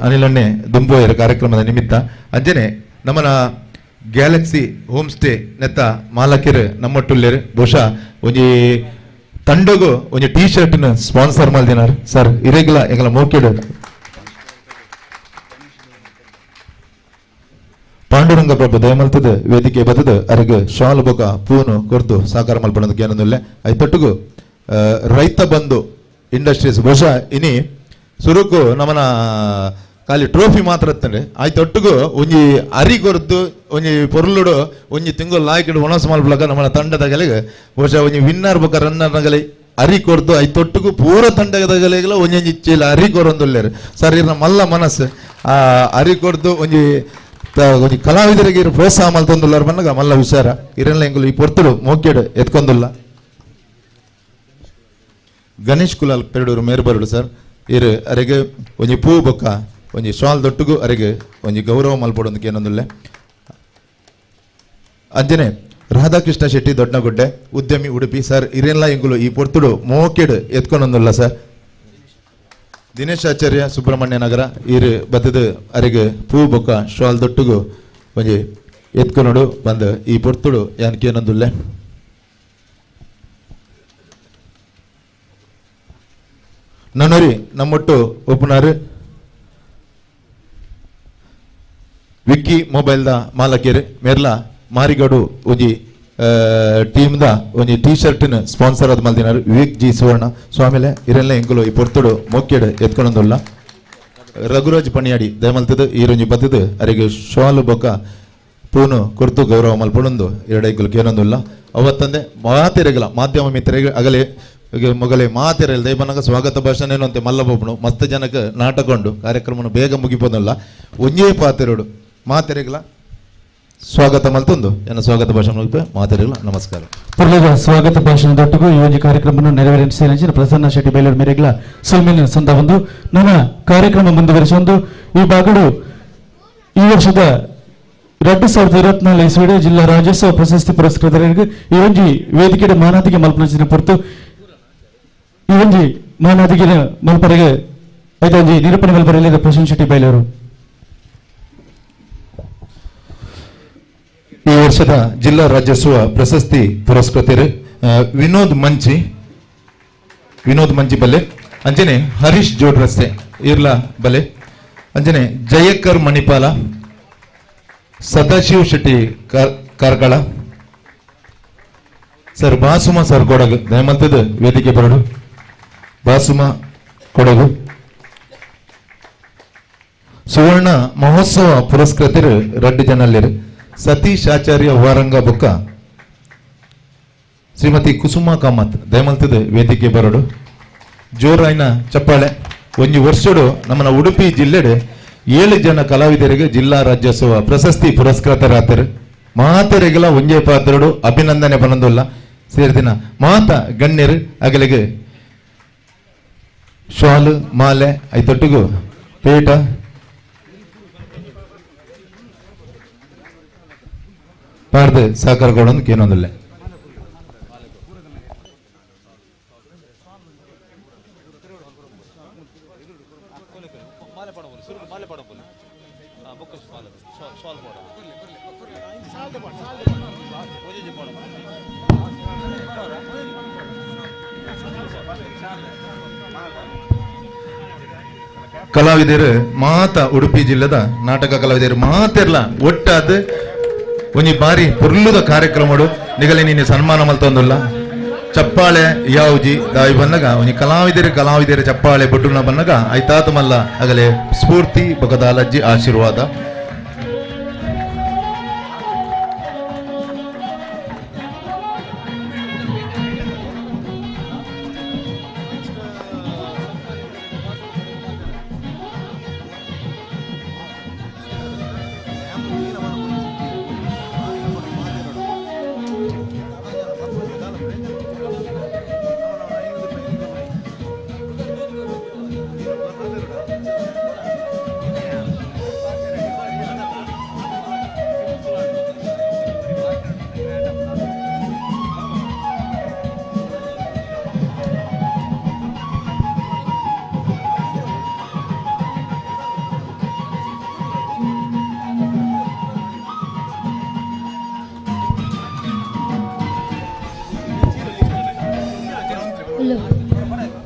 ಅನಿಲಣ್ಣೆ ದುಂಬೋಯರ ಕಾರ್ಯಕ್ರಮದ ನಿಮಿತ್ತ ಅಂಜನೆ ನಮ್ಮನ ಗ್ಯಾಲಕ್ಸಿ ಹೋಮ್ ಸ್ಟೇ ನೆತ್ತ ಮಾಲಕಿರು ನಮ್ಮಟ್ಟುಲ್ಲೇರು ಬಹುಶಃ ಒಂಜಿ ತಂಡಗು ಒಂಜಿ ಟೀ ಶರ್ಟ್ ಸ್ಪಾನ್ಸರ್ ಮಲ್ದಿನಾರ್ ಸರ್ ಇರೆಗ್ಲ ಎಂಗಲ ಮೋಕೆಡು ಪಾಂಡುರಂಗ ಪ್ರಭು ದಯಮಲ್ತದ ವೇದಿಕೆ ಬದದ ಅರಿಗೆ ಶಾಲ್ ಬೊಕ ಪೂನು ಕೊರ್ದು ಸಾಕಾರ ಮಲ್ಪಣದಕ್ಕೆ ಏನೊಂದುಲ್ಲೆ ಐತೊಟ್ಟುಗು ರೈತ ಬಂಧು ಇಂಡಸ್ಟ್ರೀಸ್ ಬಹುಶಃ ಇನಿ ಸುರುಕು ನಮ್ಮನ ಖಾಲಿ ಟ್ರೋಫಿ ಮಾತ್ರ ಇರ್ತಂಡೆ ಆಯ್ತೊಟ್ಟುಗು ಒಂಜಿ ಅರಿ ಕೊರ್ದು ಒಂಜಿ ಪೊರ್ಲುಡು ಒಂಜಿ ತಿಂಗಳು ಲಾಯ್ಕಿಡು ಒಣಸ್ ಮಲ್ಪಲಕ ನಮ್ಮನ ತಂಡದ ಗಲೆಗೆ ಬಹುಶಃ ಒಂಜಿ ವಿನ್ನರ್ ಬೊಕ ರನ್ನರ್ ಗಲೆ ಅರಿ ಕೊರ್ದು ಐತೊಟ್ಟುಗು ಪೂರ ತಂಡದ ಗಲೆಗಳ ಒಂಜಿ ಚೀಲ ಅರಿ ಕೊರೊಂದುಲ್ಲೇರು ಸರ್ ಇರ್ನ ಮಲ್ಲ ಮನಸ್ಸು ಆ ಅರಿ ಕೊರ್ದು ಒಂಜಿ ಕಲಾವಿದರಿಗೆ ಪ್ರೋತ್ಸಾಹ ಮಲ್ತೊಂದುಲ್ಲಾರ ಬನ್ನಗ ಮಲ್ಲ ವಿಚಾರ ಇರೆಲ್ಲ ಎಂಗುಲು ಈ ಪೊರ್ತುಡು ಮೋಕೆಡು ಎತ್ಕೊಂದುಲ್ಲ ಗಣೇಶ್ ಕುಲಾಲ್ ಪೆರಡೂರು ಮೇರ್ಬರುಡು ಸರ್ ಇರು ಅರೆಗೆ ಒಂಜಿ ಪೂ ಬೊಕ್ಕ ಒಂಜಿ ಶಾಲ್ ದೊಟ್ಟುಗು ಅರೆಗೆ ಒಂಜಿ ಗೌರವ ಮಲ್ಪಡೊಂದಕ್ಕೆ ಏನೊಂದುಲ್ಲೆ ಅಂಜನೆ ರಾಧಾಕೃಷ್ಣ ಶೆಟ್ಟಿ ದೊಡ್ಡಗುಡ್ಡೆ ಉದ್ಯಮಿ ಉಡುಪಿ ಸರ್ ಇರೆಲ್ಲ ಎಂಗುಲು ಈ ಪೊರ್ತುಡು ಮೋಕೆಡು ಎತ್ಕೊಂಡೊಂದುಲ್ಲ ಸರ್ ದಿನೇಶ್ ಆಚಾರ್ಯ ಸುಬ್ರಹ್ಮಣ್ಯ ನಗರ ಇರು ಬತ್ತದ ಅರೆಗೆ ಪೂ ಬೊಕ್ಕ ಶಾಲ್ ದೊಟ್ಟುಗು ಒಂಜಿ ಎತ್ಕೊನೋಡು ಬಂದು ಈ ಪೊರ್ತುಡು ಯಾನಕ್ಕೆ ಏನೊಂದುಲ್ಲೆ ನನ್ನೋರಿ ನಮ್ಮೊಟ್ಟು ಒಪ್ಪುನಾರು ವಿಕ್ಕಿ ಮೊಬೈಲ್ ದ ಮಾಲಕೇರು ಮೇರ್ಲ ಮಾರಿಗಡು ಒಂಜಿ ಟೀಮ್ ದ ಒಂಜಿ ಟೀ ಶರ್ಟ್ ಸ್ಪಾನ್ಸರ್ ಆದ ಮಲ್ದಿನಾರು ವಿವೇಕ್ ಜಿ ಸುವರ್ಣ ಸ್ವಾಮಿಲೆ ಇರೆಲ್ಲ ಎಂಗುಲು ಈ ಪೊರ್ತುಡು ಮೋಕೆಡು ಎತ್ಕೊಂಡೊಂದುಲ್ಲ ರಘುರಾಜ್ ಪಣಿಯಾಡಿ ದಯಮಲ್ತದ ಈರೊಂಜಿ ಬತ್ತದ ಅರೆಗೆ ಶಾಲು ಬೊಕ್ಕ ಪೂನು ಕೊರ್ತು ಗೌರವ ಮಲ್ಪಡೊಂದು ಎರಡೈಗುಲು ಕೇನೊಂದುಲ್ಲ ಅವತ್ತಂದೆ ಮಾತೆರೆಗಲ ಮಾಧ್ಯಮ ಮಿತ್ರರಿಗೆ ಅಗಲೇ ಮೊಗಲೇ ಮಾತೆರೆಲ್ಲ ದೈವನಗ ಸ್ವಾಗತ ಭಾಷಣ ಏನಂತೆ ಮಲ್ಲಬೊಬ್ಬನು ಮಸ್ತ್ ಜನಕ್ಕೆ ನಾಟಕೊಂಡು ಕಾರ್ಯಕ್ರಮ ಬೇಗ ಮುಗಿಪೋದಲ್ಲ ಒಂಜೇ ಪಾತೆರಡು ಮಾತೆರೆಗಲ ಸ್ವಾಗತ ಮಲ್ತೊಂದು ಏನ ಸ್ವಾಗತ ಭಾಷಣ ಮುಗಿಪೆ ಮಾತೆರೆಗಲ ನಮಸ್ಕಾರ ಪರ್ಲದ ಸ್ವಾಗತ ಭಾಷಣದೊಟ್ಟಿಗೂ ಈ ಒಂದು ಕಾರ್ಯಕ್ರಮವನ್ನು ನೆರವೇರಿಸಿದ ಪ್ರಸನ್ನ ಶೆಟ್ಟಿ ಬೈಲೂರು ಮೇರೆಗ್ಲ ಸುಲ್ಮೇಲಿನ ಸಂದ ಒಂದು ನನ್ನ ಕಾರ್ಯಕ್ರಮ ಮುಂದುವರಿಸೊಂದು ಈ ಬಾಗಡು ಈ ವರ್ಷದ 2024 ಇಸ್ವಿಡೆ ಜಿಲ್ಲಾ ರಾಜ್ಯೋತ್ಸವ ಪ್ರಶಸ್ತಿ ಪುರಸ್ಕೃತರಿಗೆ ಈ ಒಂದು ವೇದಿಕೆಯ ಮಾನಾದಿಗೆ ಮಲ್ಪನಚಿನ ಹೊರತು ಈ ಒಂದು ಮಾನಾದಿಗಿನ ಮಲ್ಪರಿಗೆ ಐದೊಂದು ನಿರೂಪಣೆ ಮಲ್ಪರೆಯಲ್ಲಿ ಪ್ರಸನ್ನ ಶೆಟ್ಟಿ ಬೈಲೂರು ಈ ವರ್ಷದ ಜಿಲ್ಲಾ ರಾಜ್ಯೋತ್ಸವ ಪ್ರಶಸ್ತಿ ಪುರಸ್ಕೃತರು ವಿನೋದ್ ಮಂಚಿ ಬಲ್ಲೆ ಅಂಜನೆ ಹರೀಶ್ ಜೋಡ್ ರಸ್ತೆ ಇರ್ಲಾ ಬಲೆ ಅಂಜನೆ ಜಯಕರ್ ಮಣಿಪಾಲ ಸದಾಶಿವ ಶೆಟ್ಟಿ ಕಾರ್ಕಳ ಸರ್ ಬಾಸುಮ ಸರ್ ಕೊಡಗು ದಯಮಲ್ತದ ವೇದಿಕೆ ಬರಡು ಬಾಸುಮ ಕೊಡಗು ಸುವರ್ಣ ಮಹೋತ್ಸವ ಪುರಸ್ಕೃತರು 2 ಜನಲ್ಲಿರು ಸತೀಶ್ ಆಚಾರ್ಯ ವಾರಂಗ ಬೊಕ್ಕ ಶ್ರೀಮತಿ ಕುಸುಮಾ ಕಾಮತ್ ದಯಮಲ್ತದ ವೇದಿಕೆ ಬರೋಡು ಜೋರಾಯಿನ ಚಪ್ಪಾಳೆ. ಒಂದು ವರ್ಷಡು ನಮ್ಮನ ಉಡುಪಿ ಜಿಲ್ಲೆಡೆ 7 ಜನ ಕಲಾವಿದರಿಗೆ ಜಿಲ್ಲಾ ರಾಜ್ಯೋತ್ಸವ ಪ್ರಶಸ್ತಿ ಪುರಸ್ಕೃತರಾತರು. ಮಾತರಿಗೆಲ್ಲ ಒಂಜೇ ಪಾತ್ರಡು ಅಭಿನಂದನೆ ಪನಂದುಲ್ಲ ಸೇರಿದಿನ ಮಾತ ಗಣ್ಯರು ಅಗಲಿಗೆ ಶಾಲು ಮಾಲೆ ಐತೊಟ್ಟಿಗೂ ಪೇಟ ಪಾಡ್ದು ಸಹಕಾರ ಕೊಡೋದು ಏನೊಂದಿಲ್ಲ. ಕಲಾವಿದರು ಮಾತ ಉಡುಪಿ ಜಿಲ್ಲೆದ ನಾಟಕ ಕಲಾವಿದರು ಮಾತೆರ್ಲ ಒಟ್ಟಾದ ಒಂಜಿ ಬಾರಿ ಪುರ್ಲುದ ಕಾರ್ಯಕ್ರಮಡು ನಿಗಲೆ ನೀನು ಸನ್ಮಾನ ಮಲ್ತೊಂದುಲ್ಲ ಚಪ್ಪಾಳೆ ಯಾವುಜಿ ದಾಯಿ ಬನ್ನಗ ಒಂಜಿ ಕಲಾವಿದರ ಚಪ್ಪಾಳೆ ಬುಟ್ಟುನ ಬನ್ನಗ ಐತಾತು ಮಲ್ಲ ಅಗಲೆ ಸ್ಫೂರ್ತಿ ಬೊಕದಾಲಜ್ಜಿ ಆಶೀರ್ವಾದ.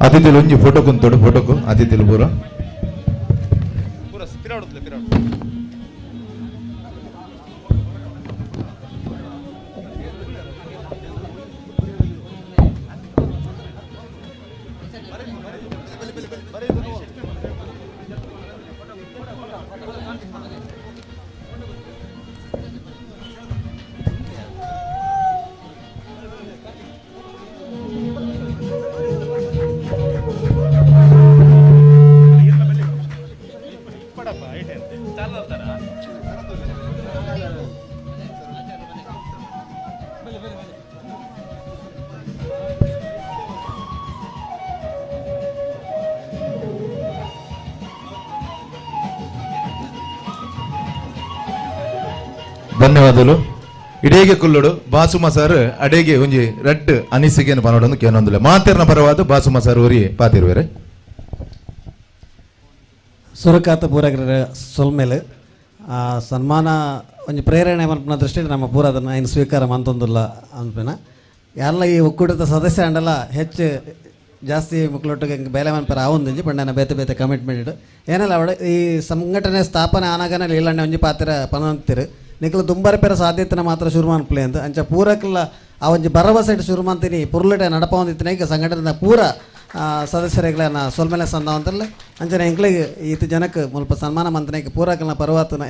ಅತಿಥಿಲು ಒಂಜಿ ಫೋಟೋ ಕುಂತೋಡು ಫೋಟೋಕು ಅತಿಥಿಲು ಪೂರ ಧನ್ಯವಾದಗಳು. ಇಡೇಗೆ ಕುಲ್ಲುಡು ಬಾಸುಮ ಸರ್ ಅಡೇಗೆ ಒಂಜಿ ರೆಡ್ ಅನಿಸಿಕೆಯನ್ನು ಪನೋಡೊಂದು ಕೇನೊಂದಿಲ್ಲ ಮಾತೆರ್ನ ಪರವಾದ ಬಾಸುಮ ಸರ್ ಊರಿ ಪಾತಿರುವೆರೆ ಸುರಕಾತ ಪೂರಗ್ರ ಸೊಲ್ಮೇಲೆ ಸನ್ಮಾನ ಒಂಜಿ ಪ್ರೇರಣೆ ಮಲ್ಪನ ದೃಷ್ಟಿಯಲ್ಲಿ ನಮ್ಮ ಪೂರ ಅದನ್ನು ಏನು ಸ್ವೀಕಾರ ಮಂತೊಂದಿಲ್ಲ ಅನ್ಪಿನ ಎಲ್ಲ ಈ ಒಕ್ಕೂಟದ ಸದಸ್ಯ ಅಂಡಲ್ಲ ಹೆಚ್ಚು ಜಾಸ್ತಿ ಮಕ್ಕಳೊಟ್ಟಿಗೆ ಬೇಲೆ ಮನ್ಪರ ಆವೊಂದಿಂಜಿ ಪಂಡನ ಬೇತೆ ಬೇತೆ ಕಮಿಟ್ಮೆಂಟ್ ಏನಲ್ಲ ಅವಡೆ ಈ ಸಂಘಟನೆ ಸ್ಥಾಪನೆ ಆನಾಗನಲ್ಲಿ ಇಲ್ಲಣ್ಣೆ ಒಂಜಿ ಪಾತ್ರ ಪನಂತಿರು ನಿಖಲು ತುಂಬಾರಿ ಪೇರ ಸಾಧ್ಯತೆನ ಮಾತ್ರ ಶುರು ಮನ್ಪ್ಲೆ ಅಂತ ಅಂಚ ಪೂರಕ್ಕೆಲ್ಲ ಆ ಒಂಜಿ ಭರವಸೆ ಶುರು ಮಾಡ್ತೀನಿ ಪುರ್ಲಟೆ ನಡಪ ಹೊಂದಿತ್ತಿನ ಈಗ ಸಂಘಟನೆ ಪೂರ ಸದಸ್ಯರುಗಳನ್ನ ಸೊಲ್ಮೇಲೆ ಸಂದಾವಂತಲ್ಲ ಅಂಚನೆ ಎಂಕ್ಳಿಗೆ ಈತ ಜನಕ್ಕೆ ಮುಲ್ಪ ಸನ್ಮಾನ ಮಂತನೆಗೆ ಪೂರಕ್ಕೆಲ್ಲ ಪರ್ವಾತನ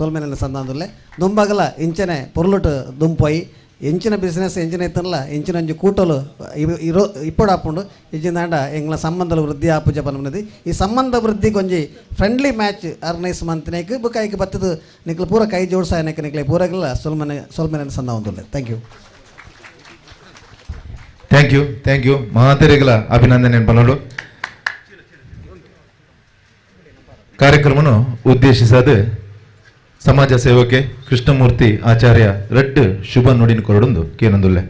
ಸೊಲ್ಮೇಲೆ ಸಂದಾಂದಲ್ಲೇ ದುಂಬಾಗಲ್ಲ ಇಂಚನೆ ಪುರ್ಲುಟ್ ದುಂಪೊಯ್ ಎಂಚಿನ ಬಿಸ್ನೆಸ್ ಎಂಚಿನ ಇತ್ತನಲ್ಲ ಎಂಚಿನ ಒಂಜಿ ಕೂಟಲು ಇರೋ ಇಪ್ಪಡು ಹಾಕೊಂಡು ಇಜ್ಜಿಂದಾಂಡ ಎಂಗ್ಲ ಸಂಬಂಧಲು ವೃದ್ಧಿ ಆಪುಜ ಪನ್ನದಿ ಈ ಸಂಬಂಧ ವೃದ್ಧಿಗೆ ಒಂಜಿ ಫ್ರೆಂಡ್ಲಿ ಮ್ಯಾಚ್ ಆರ್ಗನೈಸ್ ಮಂತನೇಕ್ ಬುಕ್ ಐಕೆ ಬತ್ತದು ನಿಕ್ಲು ಪೂರ ಕೈ ಜೋಡ್ಸಾಯನಕ್ಕೆ ನಿಕ್ಲೆ ಪೂರಗಲ್ಲ ಸೊಲ್ಮೇಲೆ ಸಂದ ಒಂದುಲ್ಲೆ. ಥ್ಯಾಂಕ್ ಯು ಮಹಾತೆರೆಗಳ ಅಭಿನಂದನೆ ಪನ್ನೋಡು ಕಾರ್ಯಕ್ರಮನು ಉದ್ದೇಶಿಸದೆ ಸಮಾಜ ಸೇವಕೆ ಕೃಷ್ಣಮೂರ್ತಿ ಆಚಾರ್ಯ ರೆಡ್ ಶುಭ ನುಡಿನ ಕೊರಡೊಂದು ಕೇನೊಂದುಲ್ಲೆ.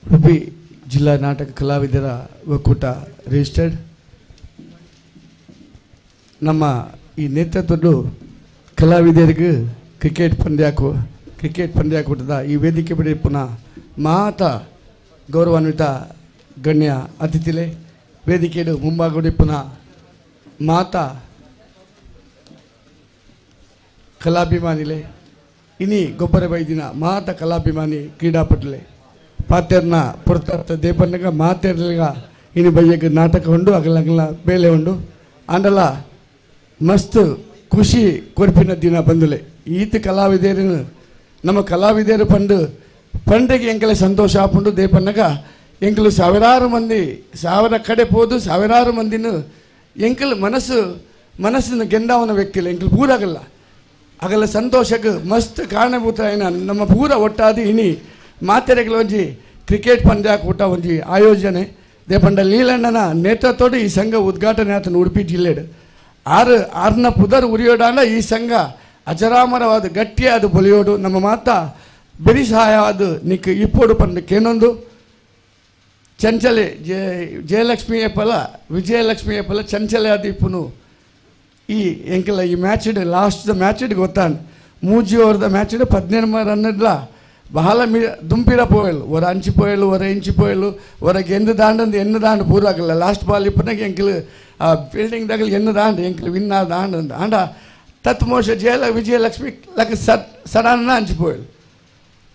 ಉಡುಪಿ ಜಿಲ್ಲಾ ನಾಟಕ ಕಲಾವಿದರ ಒಕ್ಕೂಟ ರಿಜಿಸ್ಟರ್ಡ್ ನಮ್ಮ ಈ ನೇತೃತ್ವದ ಕಲಾವಿದರಿಗೆ ಕ್ರಿಕೆಟ್ ಪಂದ್ಯಾಕೂಟದ ಈ ವೇದಿಕೆ ಬಳಿ ಪುನಃ ಮಾತಾ ಗೌರವಾನ್ವಿತ ಗಣ್ಯ ಅತಿಥಿಲೆ ವೇದಿಕೆಡು ಮುಂಭಾಗಡಿ ಪುನಃ ಮಾತಾ ಕಲಾಭಿಮಾನಿಲೆ ಇನಿ ಗೊಬ್ಬರ ಬೈದಿನ ಮಾತಾ ಕಲಾಭಿಮಾನಿ ಕ್ರೀಡಾಪಟುಲೆ ಪಾತೆರ್ನ ಪುರತ ದೇಪನ್ನಗ ಮಾತೆರ್ಲಿಗ ಇನಿ ಬಯ್ಯಗ ನಾಟಕ ಉಂಡು ಅಗಲಗಲ ಬೇಲೆ ಉಂಡು ಅಂಡಲ ಮಸ್ತ್ ಖುಷಿ ಕೊರ್ಪಿನ ದಿನ ಬಂದುಲೆ ಈತ ಕಲಾವಿದೇರು ನಮ್ಮ ಕಲಾವಿದರು ಪಂಡಿಗೆ ಎಂಕಲ ಸಂತೋಷ ಆಪುಂಡು ದೇಪನ್ನಗ ಎಂಕಲು ಸಾವಿರಾರು ಮಂದಿ ಸಾವಿರ ಕಡೆ ಪೋದು ಸಾವಿರಾರು ಮಂದಿನ ಎಂಕಲ್ ಮನಸ್ಸಿನ ಗೆಂದಾವನ ವ್ಯಕ್ತಿಲ್ಲ ಎಂಕಲ್ ಪೂರಾಗಲ್ಲ ಅಗಲ ಸಂತೋಷಕ್ಕೆ ಮಸ್ತ್ ಕಾರಣಭೂತ ಏನ ನಮ್ಮ ಪೂರ ಒಟ್ಟಾದಿ ಇನಿ ಮಾತೆರೆಗಳ ಒಂಜಿ ಕ್ರಿಕೆಟ್ ಪಂದ್ಯ ಕೂಟ ಒಂಜಿ ಆಯೋಜನೆ ದೇಪಂಡ ಲೀಲಣ್ಣನ ನೇತೃತ್ವದ ಈ ಸಂಘ ಉದ್ಘಾಟನೆ ಆತನ ಉಡುಪಿ ಜಿಲ್ಲೆಡು ಆರ್ನ ಪುದರ್ ಉರಿಯೋಡಾಂಡ ಈ ಸಂಘ ಅಜರಾಮರವಾದ ಗಟ್ಟಿಯಾದ ಬೊಲಿಯೋಡು ನಮ್ಮ ಮಾತ ಬೆರಿ ಸಹಾಯವಾದ ನಿಕ್ ಇಪ್ಪೋಡು ಪಂಡ ಕೇನೊಂದು ಚಂಚಲೆ ಜಯಲಕ್ಷ್ಮಿ ಏಪಲ ವಿಜಯಲಕ್ಷ್ಮಿ ಏಪಲ ಚಂಚಲೆ ಆದ ಇಪ್ಪುನು ಈ ಎಂಕಲ ಈ ಮ್ಯಾಚ್ ಲಾಸ್ಟ್ ಮ್ಯಾಚ್ ಗೊತ್ತಾಂಡು ಮೂಜಿ ಓವರ್ದ ಮ್ಯಾಚ್ 17 ರನ್ನಿಡ್ಲ ಬಹಳ ದುಂಪಿರ ಪೋಯಲು ಒರ ಅಂಚಿ ಪೋಯಲು ಒರ ಇಂಚಿ ಪೋಯಲು ಒರಗೆ ಎಂದು ದಾಂಡಂದು ಎನ್ನು ದಾಂಡು ಪೂರಾಗಲ್ಲ ಲಾಸ್ಟ್ ಬಾಲ್ ಇಪ್ಪನಾಗ ಎಂಕಲು ಆ ಫೀಲ್ಡಿಂಗ್ದಾಗ ಎನ್ನು ದಾಂಡು ಎಂಕಲು ವಿನ್ ಆ ದಾಂಡು ಆಂಡ ತತ್ಮೋಶ ವಿಜಯಲಕ್ಷ್ಮಿ ಲಕ ಸಡನ್ನ ಅಂಚಿ ಪೋಯಲು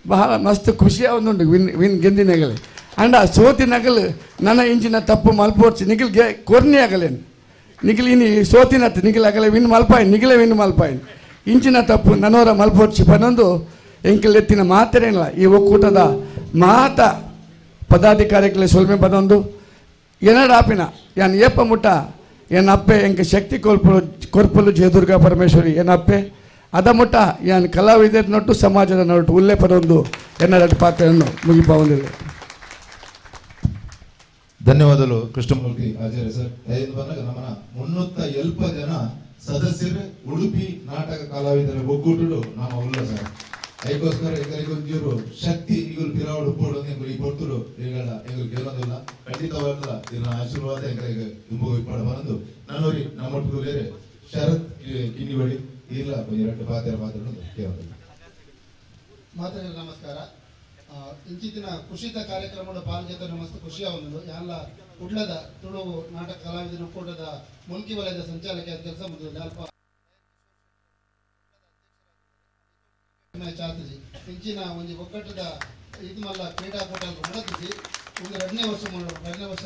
ಬಹಳ ಮಸ್ತ್ ಖುಷಿ ಅವನುಂಡು ವಿನ್ ಗೆಂದಿನಗಲೆ ಅಂಡ ಸೋತಿನಗಲು ನನ್ನ ಇಂಚಿನ ತಪ್ಪು ಮಲ್ಪೋರ್ಚಿ ನಿಖಿಲ್ ಕೊರ್ನಿ ಆಗಲೇನು ನಿಖಿಲ್ ಇನಿ ಸೋತಿನತ್ತು ನಿಖಿಲ್ ಆಗಲೆ ವಿನ್ ಮಲ್ಪಾಯಿ ನಿಖಿಲೇ ವಿನ್ ಮಲ್ಪಾಯಿ ಇಂಚಿನ ತಪ್ಪು ನನ್ನವರ ಮಲ್ಪೋರ್ಚಿ ಪನ್ನೊಂದು ಎಂಕಲ್ ಎತ್ತಿನ ಮಾತೆರೇನಲ್ಲ ಈ ಒಕ್ಕೂಟದ ಮಾತ ಪದಾಧಿಕಾರಿಗಳ ಸೊಲ್ಮೆ ಪದೊಂದು ಎನಡಾಪಿನ ಯಾನ್ ಏಪ ಮುಟ್ಟ ಏನಪ್ಪೆ ಎಂಕ ಶಕ್ತಿ ಕೊರ್ಪಲು ಜಯದುರ್ಗಾ ಪರಮೇಶ್ವರಿ ಏನಪ್ಪೆ ಅದ ಮುಟ್ಟ ಯಾನ್ ಕಲಾವಿದರ ನೊಟ್ಟು ಸಮಾಜದ ನೊಟ್ಟು ಉಲ್ಲೆ ಪದೊಂದು ಎನ್ನಡ ಪಾತ್ರವನ್ನು ಮುಗಿಪಾವಂದಿಲ್ಲ. ಧನ್ಯವಾದಗಳು ಕೃಷ್ಣಮೂರ್ತಿ ಆಚಾರ್ಯ ಸರ್. ನಮ್ಮನ 370 ಜನ ಸದಸ್ಯರು ಉಡುಪಿ ನಾಟಕ ಕಲಾವಿದರ ಒಕ್ಕೂಟಡು ನಮ್ಮ ಉಲ್ಲಾಸ ಅದಕ್ಕೋಸ್ಕರ ಎಂಗಲಿಗೊಂಚೂರು ಶಕ್ತಿ ಈಗಲು ಪಿರಾವಡು ಪೋಡು ಎಂಗಲು ಈ ಕೊಡ್ತುಡು ಈಗಳ ಎಂಗಲು ಗೆಲ್ಲೋದಿಲ್ಲ ಖಂಡಿತವಾಗಲ್ಲ ಇದನ್ನ ಆಶೀರ್ವಾದ ಎಂಗಲಿಗೆ ತುಂಬ ಇಪ್ಪಡ ಬಂದು ನಾನೂರಿ ನಮ್ಮೊಟ್ಟಿಗೂ ಬೇರೆ ಶರತ್ ಕಿನ್ನಿವಳಿ ಇಲ್ಲ ಎರಡು ಪಾತ್ರ ಕೇಳೋದಿಲ್ಲ. ಮಾತನಾಡಿ ನಮಸ್ಕಾರ. ಇಂಚಿನ ಖುಷಿತ ಕಾರ್ಯಕ್ರಮದ ಪಾಲ್ಗೊಳ್ಳುವ ಮಸ್ತ್ ಖುಷಿ ಆಗುವುದು ಎಲ್ಲ ಉಡ್ಲದ ತುಳು ನಾಟಕ ಕಲಾವಿದರ ಒಕ್ಕೂಟದ ಮುಲ್ಕಿ ವಲಯದ ಸಂಚಾಲಕ ಕೆಲಸ ಮಾಡಿದ್ರು ಚಾತ್ರಿ ಇಂಚಿನ ಒಂದು ಒಕ್ಕಟ್ಟದ ಇದು ಮಲ್ಲ ಕ್ರೀಡಾಕೂಟ ನಡೆಸಿ ಒಂದು 2ನೇ ವರ್ಷ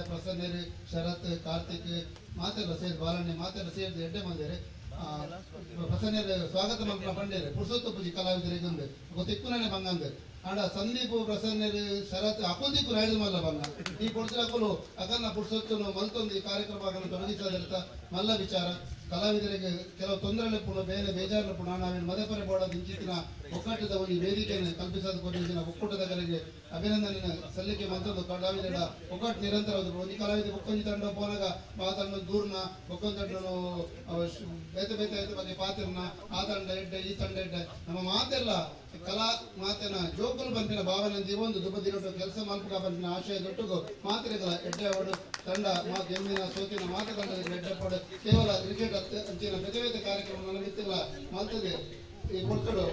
ಪ್ರಸನ್ನ ಶರತ್ ಕಾರ್ತಿಕ್ ಮಾತೆಲ್ಲ ಸೇರಿ ಬಾಲಣ್ಣ ಮಾತೆಲ್ಲ ಸೇರಿದ ಎಡ್ಡೆ ಮಂದಿರೆ ಪ್ರಸನ್ನ ಸ್ವಾಗತ ಮಲ್ಪನ ಪಂಡೇರೆ ಪುರುಷೋತ್ತ ಪೂಜಿ ಕಲಾವಿದರಿಗೆ ಗೊತ್ತಿಕ್ಕುನೇ ಬಂಗಂದೆ ಆಡ ಸಂದೀಪ್ ಪ್ರಸನ್ನ ಶರತ್ ಅಕುಂದಿಕ್ಕು ರಾಯ್ದು ಮಲ್ಲ ಬಂಗ ಈ ಕೊಡ್ತಿರಕ್ಕಲು ಅಕನ್ನ ಪುರುಷೋತ್ತನು ಮಲ್ತೊಂದು ಈ ಕಾರ್ಯಕ್ರಮಗಳನ್ನು ತೊಡಗಿಸದಿರ್ತ ಮಲ್ಲ ವಿಚಾರ ಕಲಾವಿದರಿಗೆ ಕೆಲವು ತೊಂದರೆಗಳು ಬೇರೆ ಬೇಜಾರು ನಾವೇನು ಮದಪರೆ ಬೋಡದ ಇಂಚಿನ ಒಕ್ಕೂಟದ ಒಂದು ವೇದಿಕೆಯನ್ನು ಕಲ್ಪಿಸೋದು ಕೊಟ್ಟಿನ ಒಕ್ಕೂಟದವರಿಗೆ ಅಭಿನಂದನೆ ಸಲ್ಲಿಕೆ ಮಂತದ್ದು ಕಲಾವಿದರ ಒಕ್ಕೂಟ ನಿರಂತರ ಒಂದು ಕಲಾವಿದ ಒಕ್ಕೊಂದು ತಂಡ ಪೋನಾಗ ಆ ತಂಡ ದೂರ್ನ ಒಕ್ಕೊಂದು ತಂಡನು ಬೇತೆ ಬೇತೆ ಬಗ್ಗೆ ಪಾತ್ರನ ಆ ತಂಡ ಎಡ್ಡೆ ಈ ತಂಡ ಎಡ್ಡೆ ನಮ್ಮ ಮಾತೆಲ್ಲ ಕಲಾ ಮಾತಿನ ಜೋಕುಲು ಬಂಪಿನ ಭಾವನೆ ಒಂದು ದುಬದಿರೊಟ್ಟು ಕೆಲಸ ಮಲ್ಪಕ ಬಂಪಿನ ಆಶಯ ದೊಟ್ಟುಗು ಮಾತಿರೆಗಳ ಎಡ್ಡೆ ಅವಡು ತಂಡ ಗೆಂದಿನ ಸೋತಿನ ಮಾತು ತಂಡದ ಎಡ್ಡೆ ಪಡು ಕೇವಲ ಕ್ರಿಕೆಟ್ ಅಂಚಿನ ಬೇತೆ ಕಾರ್ಯಕ್ರಮ ನನ್ನ ಮಿತ್ತಿಲ್ಲ ಮಾತದೆ ಈ ಕೊಡ್ತಡು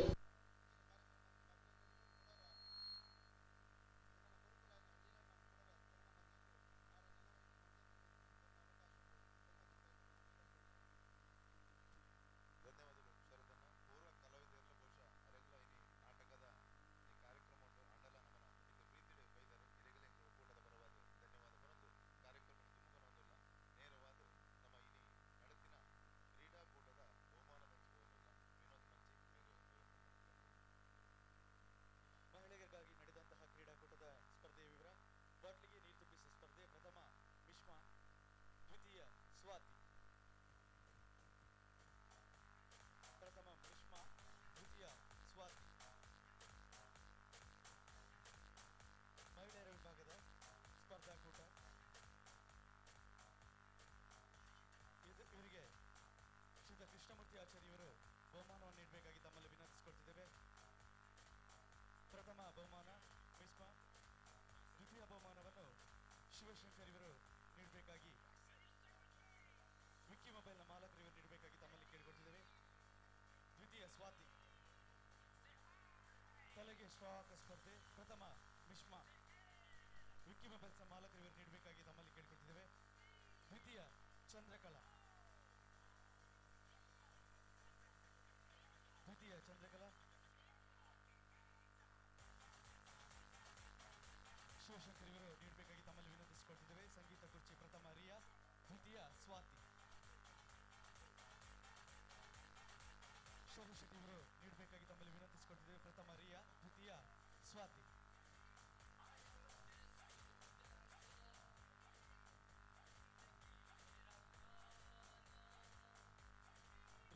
ಕೃಷ್ಣಮೂರ್ತಿ ಆಚಾರ್ಯವರು ಬಹುಮಾನವನ್ನು ನೀಡಬೇಕಾಗಿ ತಮ್ಮಲ್ಲಿ ವಿನಂತಿಸಿಕೊಳ್ತಿದ್ದೇವೆ. ಪ್ರಥಮ ಬಹುಮಾನ ಮಿಸ್ಮಾ, ದ್ವಿತೀಯ ಬಹುಮಾನವನ್ನು ಶಿವಶಂಕರ್ ಇವರು ನೀಡಬೇಕಾಗಿ ವಿಕ್ಕಿ ಮೊಬೈಲ್ನ ಮಾಲಕರು ಇವರು ನೀಡಬೇಕಾಗಿ ತಮ್ಮಲ್ಲಿ ಕೇಳಿಕೊಳ್ತಿದ್ದೇವೆ. ದ್ವಿತೀಯ ಸ್ವಾತಿ, ತಲೆಗೆ ಶ್ವಾಕ ಸ್ಪರ್ಧೆ ಪ್ರಥಮ ಮಿಶ್ಮಾ, ವಿಕ್ಕಿ ಮೊಬೈಲ್ಸ್ ಮಾಲಕರು ಇವರು ನೀಡಬೇಕಾಗಿ ತಮ್ಮಲ್ಲಿ ಕೇಳಿಕೊಳ್ತಿದ್ದೇವೆ. ದ್ವಿತೀಯ ಚಂದ್ರಕಲಾ, ದ್ವಿತೀಯ ಸ್ವಾತಿ. ಶೋಭಾ ಶೆಟ್ಟಿ ಅವರು ನೀಡಬೇಕಾಗಿ ತಮ್ಮಲ್ಲಿ ವಿನಂತಿಸಿಕೊಟ್ಟಿದ್ದೇವೆ. ಪ್ರಥಮ ರಿಯಾ, ದ್ವಿತೀಯ ಸ್ವಾತಿ.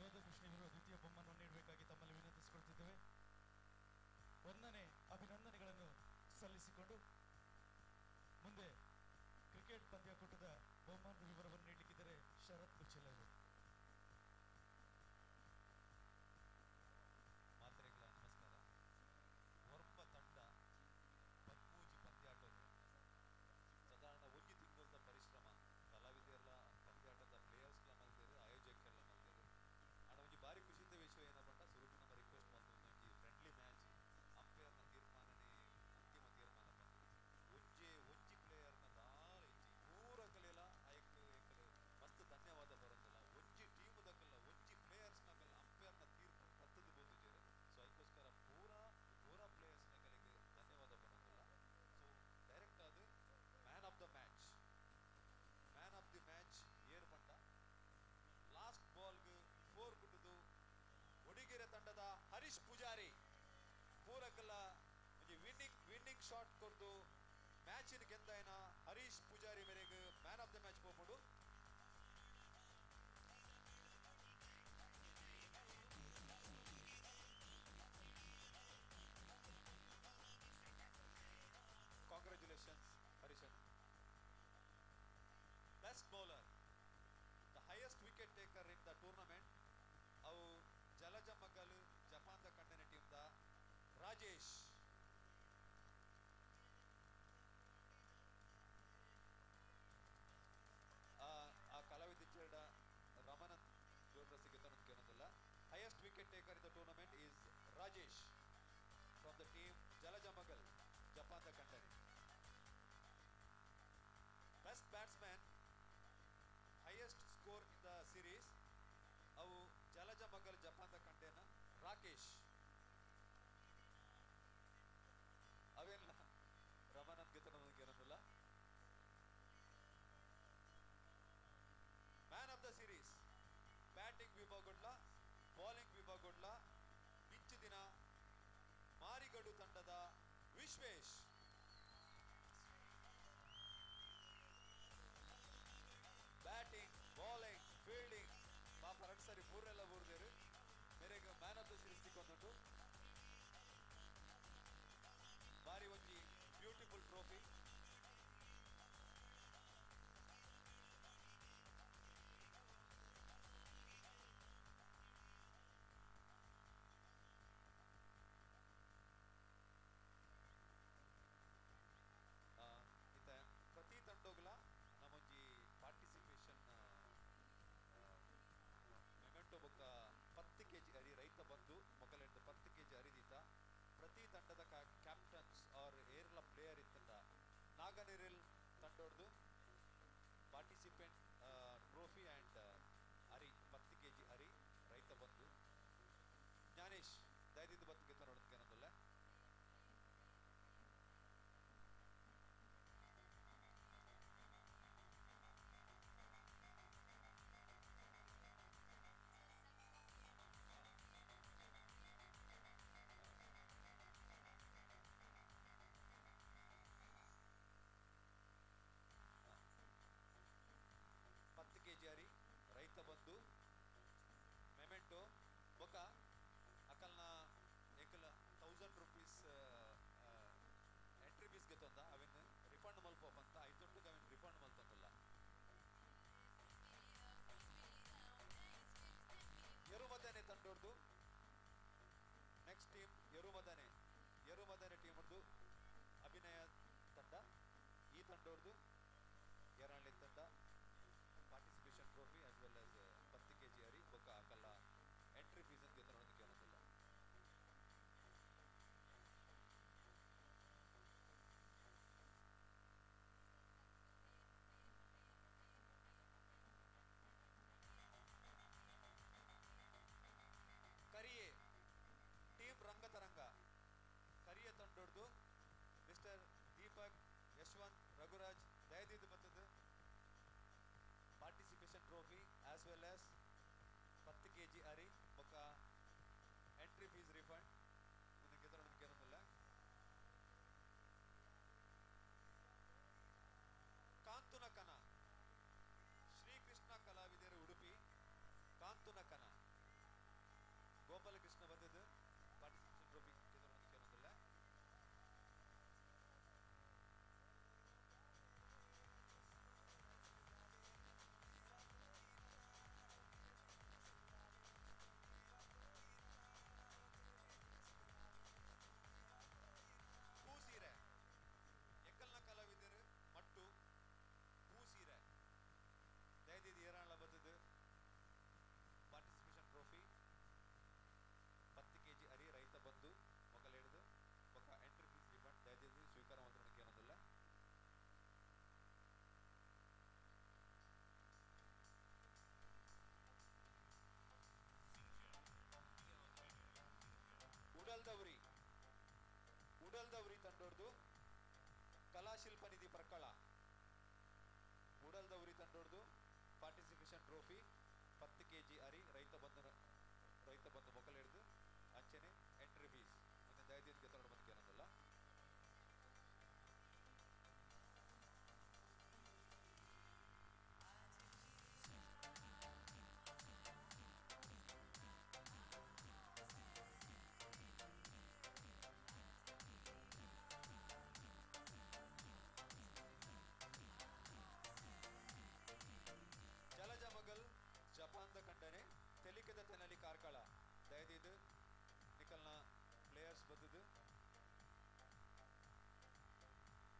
ರಾಧಾಕೃಷ್ಣ ಅವರು ದ್ವಿತೀಯ ಬಹುಮಾನವನ್ನು ನೀಡಬೇಕಾಗಿ ತಮ್ಮಲ್ಲಿ ವಿನಂತಿಸಿಕೊಳ್ತಿದ್ದೇವೆ. ಒಂದನೇ ಅಭಿನಂದನೆಗಳನ್ನು ಸಲ್ಲಿಸಿಕೊಂಡು ಮುಂದೆ ಕ್ರಿಕೆಟ್ ಪಂದ್ಯಾಕೂಟದ ಬಹುಮಾನದ ವಿವರವನ್ನು ನೀಡಲಿಕ್ಕಿದ್ದಾರೆ ಶರತ್ ಕುಚ್ಚಲ ಅವರು. ಮಾತ್ರೆಗಳ ನಮಸ್ಕಾರ. ಒರ್ಪ ತಂಡ ಪದ್ಮೂಜಿ ಪಂದ್ಯಾಟದ ಸಾಧಾರಣ ಒಂದು ತಿಂಗಳ ಪರಿಶ್ರಮ ಕಲಾವಿದರೆಲ್ಲ ಪಂದ್ಯಾಟದ ಪ್ಲೇಯರ್ಸ್ಗಳ ಮಲ್ದೇರು ಆಯೋಜಕರೆಲ್ಲ ಮಲ್ದೇರು ಆಡ ಒಂಜಿ ಬಾರಿ ಖುಷಿದ ವಿಷಯ ಏನಪ್ಪ ಸುರುಟು ನಮ್ಮ ರಿಕ್ವೆಸ್ಟ್ ಮಾಡ್ತು ಒಂಜಿ ಫ್ರೆಂಡ್ಲಿ ಮ್ಯಾಚ್ ಅಂಪೈರ್ನ ತೀರ್ಮಾನನೇ ಅಂತಿಮ ತೀರ್ಮಾನ ಬಂದು ಒಂಜಿ ಪ್ಲೇಯರ್ನ ದಾಲ ಇಂಚಿ ಪೂರ ಕಲೆಯಲ್ಲ ಆಯ್ಕೆ ಮಸ್ತ್ ಧನ್ಯವಾದ ಬರೋದಿಲ್ಲ. ಒಂಜಿ ಟೀಮ್ದಕ್ಕಲ್ಲ ಒಂಜಿ ಪ್ಲೇಯರ್ಸ್ನಾಗಲ್ಲ ಅಂಪೈರ್ನ ತೀರ್ಪು ಹತ್ತದು ಬೋದಿದ್ದಾರೆ. ಸೊ ಅದಕ್ಕೋಸ್ಕರ ಪೂರ ಪ್ಲೇಯರ್ಸ್ನ ಕಲೆಗೆ ಧನ್ಯವಾದ ಬರೋದಿಲ್ಲ. ಸೊ ಡೈರೆಕ್ಟ್ ಅದು man of the match air ಪಂಡ ಲಾಸ್ಟ್ ಬಾಲ್ಗೆ 4 ಕೊಟ್ಟದು ಒಡಿಗೆರೆ ತಂಡದ ಹರೀಶ್ ಪೂಜಾರಿ ಪೂರಕಲ್ಲ ವಿನ್ನಿಂಗ್ ಶಾಟ್ ಕೊಡ್ದು ಮ್ಯಾಚಿನ ಗೆಂದಾಯನ ಹರೀಶ್ ಪೂಜಾರಿ ಮೇರೆಗೆ ಮ್ಯಾನ್ ಆಫ್ ದ ಮ್ಯಾಚ್ ಹೋಗ್ಬೋದು. Congratulations, Harishan. Best bowler, the highest wicket taker in the tournament. Avu Jalaja Magalu, Japan the Kandana team da Rajesh. ಆ ಕಲಾವಿದ ರಮನಂತ್ ಜೋಡ್ರಸಿಗೆ ಕೇಳೋದಿಲ್ಲ. Highest wicket taker in the tournament is Rajesh from the team Jalaja Magal, Japan the Kandani. Best batsman, highest score in the series, avu Jalaja Magal Japan the Kandana Rakesh. ಅವೆಲ್ಲ ರಮನಂತ್ ಗೆತನಕ್ಕೆ ಏನಲ್ಲ. Man of the series batting ವಿಭಾಗೊಡ್ಲ, bowling ವಿಭಾಗೊಡ್ಲ ಇಂಚು ದಿನ ಮಾರಿಗಡು ತಂಡದ ವಿಶ್ವೇಶ್. ಬ್ಯಾಟಿಂಗ್, ಬೌಲಿಂಗ್, ಫೀಲ್ಡಿಂಗ್ ಪಾಪ 2 ಸಾರಿ ಪೂರೆಲ್ಲ ಊರ್ದೇರು ಮೇರೆಗೆ ಮ್ಯಾನ್ ಆಫ್ ದ ಸೀರೀಸ್ ತಿಕ್ಕೊಂಡುಂಟು. ಬಾರಿ ಒಂಜಿ ಬ್ಯೂಟಿಫುಲ್ ಟ್ರೋಫಿ. ಪ್ರತಿ ತಂಡೋಗ್ಲ ನಮ್ಮೊಂಜಿ ಪಾರ್ಟಿಸಿಪೇಷನ್ ಮೆಮೆಂಟೋ ಬೊಕ್ಕ 10 kg ಅರಿ ರೈತ ಬಂದು ಮೊಕಲೆಂದು 10 kg ಅರಿದೀತ ಪ್ರತಿ ತಂಡದ ಕ್ಯಾಪ್ಟನ್ಸ್ ಆರ್ ಏರ್ಲ ಪ್ಲೇಯರ್ ಇತ್ತಂದ ನಾಗನಿರಿಲ್ ತಂಡೋಡ್ದು ಪಾರ್ಟಿಸಿಪೆಂಟ್ ಟ್ರೋಫಿ ಆ್ಯಂಡ್ ಅರಿ 10 kg ಅರಿ ರೈತ ಬಂದು ಜ್ಞಾನೇಶ್ ದಯದಿಂದ 10 ಗೆತ್ತ ನೋಡೋದಕ್ಕೆ ಏನಂದಲ್ಲ. kg ಅರಿ ರೈತ ಬಂದು ಮೆಮೆಂಟೋ ಬೊಕ ಅಕಲ್ನ ಏಕಲ 1000 ರೂಪೀಸ್ ಎಂಟ್ರಿ ಫೀಸ್ ಗೆತ್ತೊಂದ ಅವೆನ್ ರಿಫಂಡ್ ಮಲ್ಪೋಪಂತ 500 ಅವೆನ್ ರಿಫಂಡ್ ಮಲ್ತೊಂದಲ್ಲ. ಎರುಮದನೆ ತಂಡೋರ್ದು ನೆಕ್ಸ್ಟ್ ಟೀಮ್ ಎರುಮದನೆ ಟೀಮ್ ಅವ್ರದ್ದು ಅಭಿನಯ ತಂಡ. ಈ ತಂಡೋರ್ದು ಎರಡನೇ ತಂಡ participation trophy as well as 10 kg ಅರಿ ಬೊಕ್ಕ ಅಕಲ್ಲ ಎಂಟ್ರಿ ಫೀಸ್ ಅಂತ ಗೆತ್ತೊಂದಕ್ಕೆ ಏನಂದಿಲ್ಲ. ಕರಿಯೆ ಟೀಮ್ ರಂಗತರಂಗ ಕರಿಯೆ ತಂಡೋಡ್ದು ಮಿಸ್ಟರ್ ದೀಪಕ್, ಯಶವಂತ್, ರಘುರಾಜ್ ದಯದಿದ್ದು ಬರ್ತದೆ. ಪಾರ್ಟಿಸಿಪೇಟ್ well as 10 kg ಅರಿ ಬೊಕ್ಕ ಎಂಟ್ರಿ ಫೀಸ್ ರಿಫಂಡ್ ಮುಂದೆ ಗೆದರೋದಕ್ಕೆ ಏನೊಂದಿಲ್ಲ. ಕಾಂತುನ ಕನ ಶ್ರೀಕೃಷ್ಣ ಕಲಾವಿದರು ಉಡುಪಿ ಕಾಂತುನ ಕನ ಗೋಪಾಲಕೃಷ್ಣ ಬಂದದ್ದು ಪಾರ್ಟಿಸಿಪೇಷನ್ ಟ್ರೋಫಿ ಗೆದರೋದಕ್ಕೆ ಏನೊಂದಿಲ್ಲ. ಹೂಸೀರೆ ಎಕ್ಕಲ್ನ ಕಲಾವಿದರು ಮಟ್ಟು ಹೂಸೀರೆ ದಯದಿದ್ದು ಏರಾಳ ಬಂದದ್ದು ಪಾರ್ಟಿಸಿಪೇಷನ್ ಟ್ರೋಫಿ 10 kg ಅರಿ ರೈತ ಬಂದು ಮೊಗಲ್ ಹಿಡಿದು ಒಕ್ಕ ಎಂಟ್ರಿ ಫೀಸ್ ರಿಫಂಡ್ ದಯದಿದ್ದು ಸ್ವೀಕಾರ ಮಾಡೋದಕ್ಕೆ ಏನೊಂದಿಲ್ಲ. ಉಡಲ್ದವ್ರಿ ತಂಡೋರ್ದು ಕಲಾಶಿಲ್ಪ ನಿಧಿ ಪ್ರಕಳ ಉಡಲ್ದವ್ರಿ ತಂಡೋರ್ದು ಪಾರ್ಟಿಸಿಪೇಷನ್ ಟ್ರೋಫಿ 10 kg ಅರಿ ರೈತ ಬಂದು ಮೊಕಲ್ ಹಿಡಿದು ಅಂಚನೆ ಎಂಟ್ರಿ ಫೀಸ್ ಮುಂದೆ ದಯದಿದ್ದಕ್ಕೆ ತಗೊಂಡು ಬಂದಕ್ಕೆ ಏನಂದಲ್ಲ. ಜಲಜ ಮಗಲ್ ಜಪಾನ್ದ ಖಂಡನೆ ತೆಲಿಕದ ತೆನಲಿ ಕಾರ್ಕಳ ದಯದಿದ್ದು ನಿಕಲ್ನ ಪ್ಲೇಯರ್ಸ್ ಬಂದದ್ದು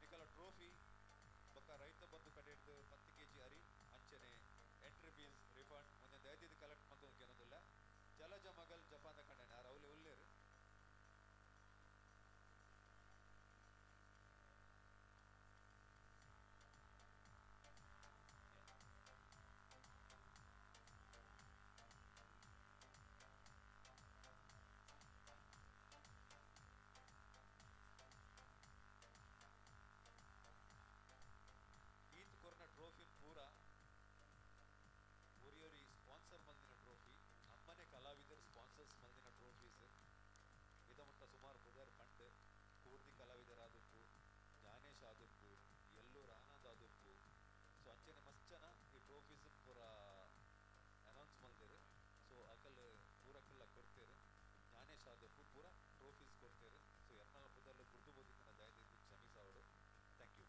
ನಿಕಲ ಟ್ರೋಫಿ ಬೊಕ್ಕ ರೈತ ಬಂದು ಕಡೆ ಹಿಡಿದು 10 kg ಅರಿ ಅಂಚನೆ ಎಂಟ್ರಿ ಫೀಸ್ ರಿಫಂಡ್ ಮುಂದೆ ದಯದಿದ್ದು ಕಲೆಕ್ಟ್ ಮಾಡೋದಕ್ಕೆ ಏನೋದಿಲ್ಲ. ಜಲಜ ಮಗಲ್ ಜಪಾನ್ದ ಖಂಡನೆ ಯಾರು ಅವಲಿ ಉಳ್ಳೇರು ಈತ್ ಕೊರ್ನ ಟ್ರೋಫಿ ಪೂರ ಉರಿಯೋರಿ ಸ್ಪಾನ್ಸರ್ ಮಲ್ದಿನ ಟ್ರೋಫಿ ನಮ್ಮನೆ ಕಲಾವಿದರು ಸ್ಪಾನ್ಸರ್ಸ್ ಮಲ್ದಿನ ಟ್ರೋಫೀಸ್ ಇದಮಟ್ಟ ಸುಮಾರು ಪುದರ್ ಪಂಡ್ ಕೂರ್ದಿ ಕಲಾವಿದರಾದಪ್ಪು ಜ್ಞಾನೇಶ್ ಆದಪ್ಪು ಎಲ್ಲೂರು ಆನಂದ್ ಆದಪ್ಪು ಸೊ ಅಂಚನೆ ಮಸ್ತ್ ಜನ ಈ ಟ್ರೋಫೀಸ್ ಪೂರ ಅನೌನ್ಸ್ ಮಲ್ದೇರು. ಸೊ ಅಕಲ್ ಪೂರಕ್ಕೆಲ್ಲ ಕೊಡ್ತೇರು ಜ್ಞಾನೇಶ್ ಆದಪ್ಪು ಪೂರ ಟ್ರೋಫೀಸ್ ಕೊಡ್ತೇರು. ಸೊ ಎರ್ನಾಳ ಪುದರ್ಲು ಗುರ್ದು ಬೋದಿನ ದಯದಿಂದ ಕ್ಷಮಿಸ ಅವರು. Thank you.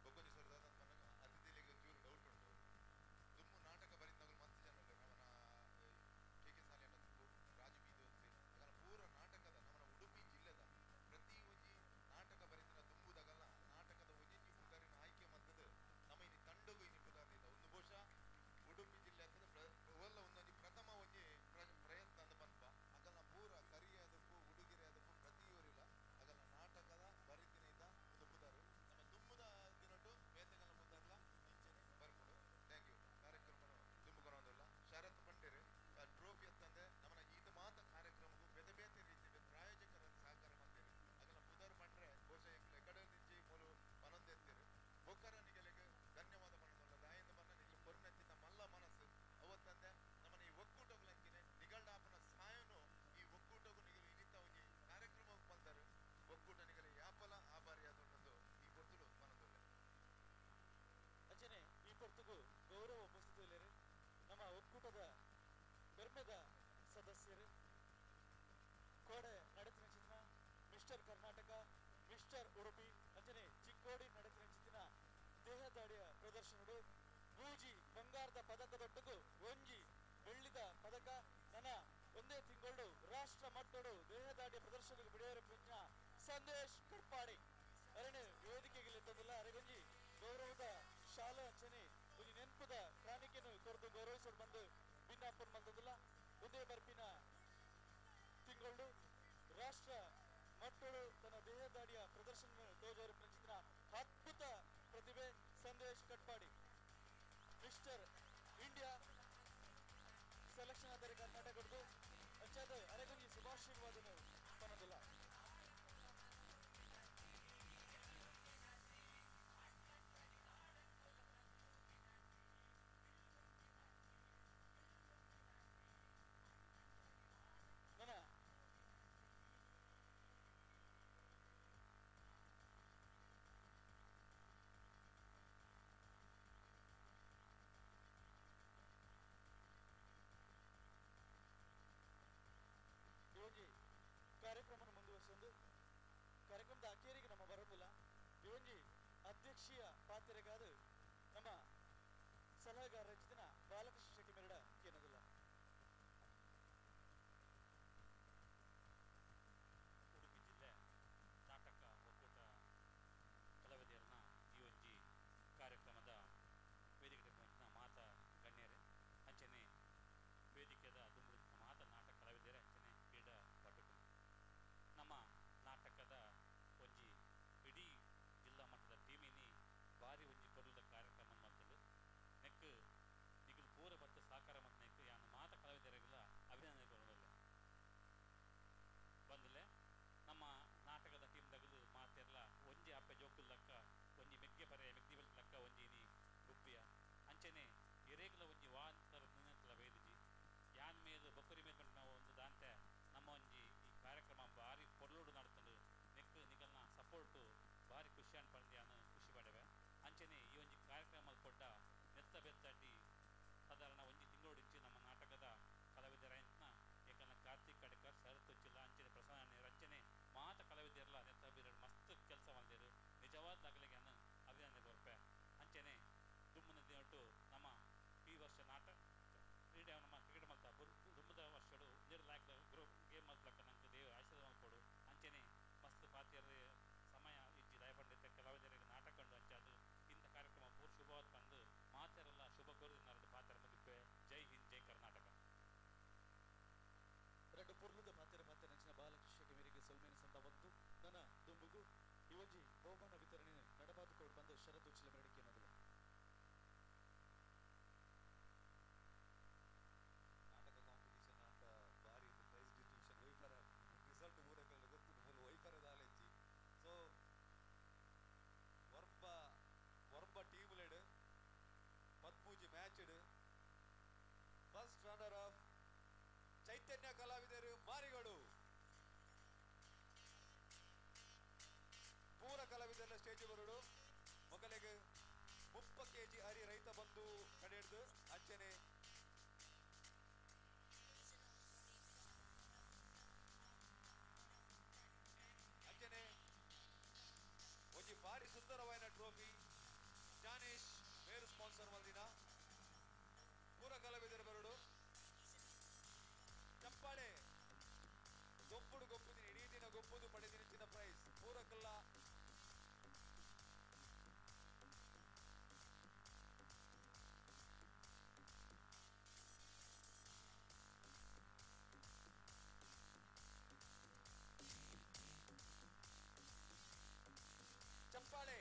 ಬೊಬ್ಬನಿ ಸರ್ದಾದ ನನಗೆ ಅತಿಥಿಗಳಿಗೆ ಒಂಚೂರು ಡೌಟ್ ಉಂಟು. ದುಮ್ಮು ನಾಟಕ ಬರೀತಾಗಲು ಮಸ್ತ್ ಜನ ನಮ್ಮನ KK ಸಾಲಿಯನ್ನ ತುಪ್ಪು ರಾಜು ಬೀದೋನ್ಸಿ ಅದರ ಪೂರ ನಾಟಕದ ನಮ್ಮನ ಉಡುಪಿ ಜಿಲ್ಲೆದ ಪ್ರತಿ ಒಂಜಿ ನಾಟಕ ಬರೀತಿನ ತುಂಬುದಾಗಲ್ಲ ನಾಟಕದ ಒಂಜಿ ಪುದಾರಿನ ಆಯ್ಕೆ ಮದ್ದದು ನಮ್ಮ ಇನಿ ತಂಡಗೂ ಇನಿ ಪುದಾರ್ದಿದ್ದ ಒಂದು ಬಹುಶಃ ಉಡುಪಿ ಜಿಲ್ಲೆ ಅಂತಂದ್ರೆ ಒಲ್ಲ ಒಂದೊಂದು ಪ್ರಥಮ ಒಂಜಿ ಪ್ರಯತ್ನ ಅಂದ ಬಂದ್ಪ ಆಗಲ್ಲ ಪೂರ ಕರಿಯಾದಕ್ಕೂ ಉಡುಗಿರೆ ಅದಕ್ಕೂ ಪ್ರತಿಯೊರಿಲ್ಲ ಆಗಲ್ಲ ನಾಟಕದ ಬರೀತಿನ ಇದ್ದ ಒಂದು ಪುದಾರು ನಮ್ಮ ದುಮ್ಮುದ ದಿನಟ್ಟು ಬೇತೆಗಲ ಮುದ್ದಾರಲ್ಲ ಇಂಚನೆ ಬರ್ಕೊಡು. Thank you. ಕಾರ್ಯಕ್ರಮ ದುಮ್ಮುಕೊರೋದಿಲ್ಲ ಶರತ್ ಬಂಡೇರಿ ಟ್ರೋಫಿ ಅಂತಂದ್ರೆ ನಮ್ಮನ ಇದು ಮಾತ ಕಾರ್ಯಕ್ರಮಕ್ಕೂ ಬೇತೆ ಬೇತೆ ರೀತಿ ಪ್ರಾಯೋಜಕರ ಸಹಕಾರ ಮಾಡ್ತೀರಿ ಆಗಲ್ಲ ಪುದರ್ ಬಂಡ್ರೆ ಬಹುಶಃ ಎಕಡೆ ನಿಂಚಿ ಮೂಲು ಮನೊಂದೆತ್ತೀರಿ ಬೊಕ್ಕರ ನಿಗಲಿಗೆ ಧನ್ಯವಾದ ಮಾಡೋದಿಲ್ಲ ದಾಯಿಂದ ಬಂದ ನಿಗಲು ಕೊರ್ನೆತ್ತಿನ ಮಲ್ಲ ಮನಸ್ಸು ಅವತ್ತಂದೆ ನಮ್ಮನ ಈ ಒಕ್ಕೂಟಗಳಂಕಿನೆ ನಿಗಲ್ಡಾಪನ ಸಹಾಯನು ಈ ಒಕ್ಕೂಟಗೂ ನಿಗಲು ಇನಿತ ಒಂಜಿ ಕಾರ್ಯಕ್ರಮಕ್ಕೆ ಬಂದರು ಒಕ್ಕೂಟ ನಿಗಲಿ ಯಾಪಲ ಆಭಾರಿಯಾದೊಂದು ಈ ಕೊರ್ತುಡು ಮನದೊಳ್ಳೆ ಅಂಚನೆ ಈ ಪೊರ್ತುಗೂ ಗೌರವ ಉಪಸ್ಥಿತಿಯಲ್ಲಿ ನಮ್ಮ ಒಕ್ಕೂಟದ ಬೆರ್ಮೆದ ಸದಸ್ಯರು ಕೋಡೆ ನಡೆತಿನ ಚಿತ್ರ ಮಿಸ್ಟರ್ ಕರ್ನಾಟಕ ಮಿಸ್ಟರ್ ಉಡುಪಿ ಅಂಚನೆ ಚಿಕ್ಕೋಡಿ ನಡೆತಿನ ಚಿತ್ತಿನ ದೇಹದಾಡಿಯ ಪ್ರದರ್ಶನಡು ಬೂಜಿ ಬಂಗಾರದ ಪದಕದೊಟ್ಟಗೂ ಒಂಜಿ ಬೆಳ್ಳಿದ ಪದಕ ನನ್ನ ಒಂದೇ ತಿಂಗಳು ರಾಷ್ಟ್ರ ಮಟ್ಟಡು ದೇಹದಾಡಿಯ ಪ್ರದರ್ಶನಕ್ಕೆ ಬಿಡಿಯರ ಪುಂಜ ಸಂದೇಶ್ ಕಡ್ಪಾಡಿ ಅರಣ್ಯ ವೇದಿಕೆಗೆ ತಂದಿಲ್ಲ ಅರೆಗೊಂಜಿ ಗೌರವದ ಶಾಲಾ ಅಂಚನೆ ಒಂಜಿ ನೆನಪದ ಕಾಣಿಕೆಯನ್ನು ಕೊರೆದು ಗೌರವಿಸಲು ಬಂದು ಭಿನ್ನಾಪನ್ ಬಂದದಿಲ್ಲ ಒಂದೇ ಬರ್ಪಿನ ತಿಂಗಳು ರಾಷ್ಟ್ರ ಮಟ್ಟಳು ತನ್ನ ದೇಹದಾಡಿಯ ಪ್ರದರ್ಶನ ತೋಜೋರಿಪಿನ ಚಿತ್ರ ಅದ್ಭುತ ಪ್ರತಿಭೆ Sandesh Katpadi mister India selection ಆದರೆ ಕರ್ನಾಟಕದ್ದು ಅಂಚಾದ ಅರೆಗೊಂಜಿ ಶುಭಾಶೀರ್ವಾದನು ಪನ್ನದಿಲ್ಲ. ಅಂದ ಕೇರಿಗೆ ನಮ್ಮ ಬರೋದಿಲ್ಲ ಇವೊಂಜಿ ಅಧ್ಯಕ್ಷೀಯ ಪಾತ್ರೆಗಾದ ನಮ್ಮ ಸಲಹೆಗಾರ ರಚಿತನ ಬಾಲಕೃಷ್ಣ ಶೆಟ್ಟಿ ಮೇರಡ ಕೇನದಿಲ್ಲ. ಉಡುಪಿ ಜಿಲ್ಲೆ ನಾಟಕ ಒಕ್ಕೂಟ ಕಲಾವಿದರನ್ನ ಈ ಒಂಜಿ ಕಾರ್ಯಕ್ರಮದ ವೇದಿಕೆ ಮಾತ ಗಣ್ಯರೇ ಅಂಚನೆ ವೇದಿಕೆದ ದುಂಬುಡು ಮಾತ ನಾಟಕ ಕಲಾವಿದರೇ ಅಂಚನೆ ಕ್ರೀಡ ಪಟುಗಳು ನಮ್ಮ ನಾಟಕದ ಒಂಜಿ ಇಡೀ ಜಿಲ್ಲಾ ಮಟ್ಟದ ಟೀಮಿನಿ ಭಾರಿ ಒಂಜಿ ಕೊಲ್ಲದ ಕಾರ್ಯಕ್ರಮ ಮಾಡ್ತದೆ ನೆಕ್ ನಿಗಲು ಪೂರ ಬತ್ತ ಸಹಕಾರ ಮತ್ತು ನೆಕ್ ಯಾನು ಮಾತ ಕಲಾವಿದರಿಗೆಲ್ಲ ಅಭಿನಂದನೆ ಕೊಡೋದಿಲ್ಲ ಬಂದಲೆ ನಮ್ಮ ನಾಟಕದ ಟೀಮ್ ತಗಲು ಮಾತೆಲ್ಲ ಒಂಜಿ ಅಪ್ಪೆ ಜೋಕುಲ್ ಲಕ್ಕ ಒಂಜಿ ಮೆಗ್ಗೆ ಪರೆ ಮೆಗ್ದಿ ಬಲ್ ಲಕ್ಕ ಒಂಜಿನಿ ಗುಪ್ಪಿಯ ಅಂಚನೆ ಎರೇಗಲ ಒಂಜಿ ವಾಂತರ ನಿನ್ನತ್ತಲ ವೇದಿಜಿ ಯಾನ್ ಮೇಲು ಬೊಕ್ಕರಿ ಮೇಲೆ ನಾವು ಒಂದು ದಾಂತೆ ನಮ್ಮ ಒಂಜಿ ಈ ಕಾರ್ಯಕ್ರಮ ಭಾರಿ ಪೊರ್ಲೋಡು ನಡ್ತಂಡು ನೆಕ್ ನಿಗಲ್ನ ಸಪೋರ್ಟು ಭಾರಿ ಖುಷಿ ಅನ್ಪಂಡು ಯಾನು ಖುಷಿ ಪಡೆವೆ ಅಂಚನೆ ಈ ಒಂಜಿ ಕಾರ್ಯಕ್ರಮ ಕೊಡ್ಡ ನೆತ್ತ ಬೆತ್ತಡ್ಡಿ ಸಾಧಾರಣ ಒಂಜಿ ತಿಂಗಳೋಡಿಂಚಿ ನಮ್ಮ ನಾಟಕದ ಕಲಾವಿದರಾಯಂತ್ನ ಏಕನ್ನ ಕಾರ್ತಿಕ್ ಕಡೆಕರ್ ಶರತ್ ಹೊಚ್ಚಿಲ್ಲ ಅಂಚನೆ ಪ್ರಸನ್ನ ರಂಚನೆ ಮಾತ ಕಲಾವಿದರೆಲ್ಲ ನೆತ್ತ ಬೀರಡು ಮಸ್ತ್ ಕೆಲಸ ಮಾಡಿದರು ನಿಜವಾದ ದಾಖಲೆಗೆ ಅನ್ನು ಅಭಿನಂದನೆ ಬರ್ಪೆ ಅಂಚನೆ ದುಮ್ಮನ ದಿನಟ್ಟು ನಮ್ಮ ಈ ವರ್ಷ ನಾಟಕ ಕ್ರೀಡೆ ನಮ್ಮ ಕ್ರಿಕೆಟ್ ಮಲ್ತ ದುಮ್ಮದ ವರ್ಷಡು ನಿರ್ಲಾಕ್ ಗ್ರೂಪ್ ಗೇಮ್ ಮಲ್ತಕ್ಕ ನಂಗೆ ದೇವರು ಆಶೀರ್ವಾದ ಮಾಡ್ಕೊಡು ಅಂಚನೆ ಮಸ್ತ್ ಪಾತ್ಯರ ಸಮಯ ಇಜ್ಜಿ ದಯಪಂಡಿತ ಕಲಾವಿದರಿಗೆ ನಾಟಕ ಕಂಡು ಅಂಚೆ ಅದು ಇಂಥ ಕಾರ್ಯಕ್ರಮ ಪೂರ್ ಶುಭವಾದ ಕಂಡು ಮಾತೆರೆಲ್ಲ ಶುಭ ಕೋರಿದ ನರಡು ಪಾತ್ರ ಮುಗಿಪೆ ಜೈ ಹಿಂದ್ ಜೈ ಕರ್ನಾಟಕ. ಎರಡು ಪುರ್ಲದ ಪಾತ್ರೆ ನೆಚ್ಚಿನ ಬಾಲಕೃಷ್ಣ ಶೆಟ್ಟಿ ಮೇರೆಗೆ ಸೊಲ್ಮೇನ ಸಂತ ಬಂತು ನನ್ನ ದುಂಬುಗು ಇವಜಿ ಬಹುಮಾನ ವಿತರಣೆ ನಡಬಾದುಕೊಂಡು ಬಂದು ಶರತ್ ಉಚ್ಚಿಲ ಮೇರಡಿಕೆ ಮೊದಲು ನಾಟಕ ಕಾಂಪಿಟೇಷನ್ ಅಂತ ಭಾರಿ ಪ್ರೈಸ್ ಡಿಸ್ಟ್ರಿಬ್ಯೂಷನ್ ವೈಪರ ರಿಸಲ್ಟ್ ಊರಗಳ ಗೊತ್ತು ಮೂಲ ವೈಪರದ ಆಲೆಂಚಿ ಸೊ ವರ್ಬ ಟೀಮ್ ಲೆಡ್ ಪದ್ಮೂಜಿ ಮ್ಯಾಚ್ಡ್ ಫಸ್ಟ್ ರನ್ನರ್ ಆಫ್ ಚೈತನ್ಯ ಕಲಾವಿದರು ಮಾರಿಗಳು ಪೂರ ಕಲಾವಿದರ ಸ್ಟೇಜ್ ಬರೋಡು ಮೊಗಲಿಗೆ 30 kg ಅರಿ ರೈತ ಬಂದು ಕಡೆಡ್ದು ಅಂಚನೆ ಅಂಚನೆ ಒಂಜಿ ಭಾರಿ ಸುಂದರವಾದ ಟ್ರೋಫಿ ಜಾನೇಶ್ ಮೇರು ಸ್ಪಾನ್ಸರ್ ಮಲ್ದಿನ ಪೂರ ಕಲಾವಿದರು ಬರೋಡು ಚಪ್ಪಾಳೆ ಗೊಪ್ಪುಡು ಗೊಪ್ಪುದಿನ ಇಡೀ ದಿನ ಗೊಪ್ಪುದು ಪಡೆದಿನ ಪ್ರೈಸ್ ಪೂರಕಲ್ಲ ಚಪ್ಪಾಳೆ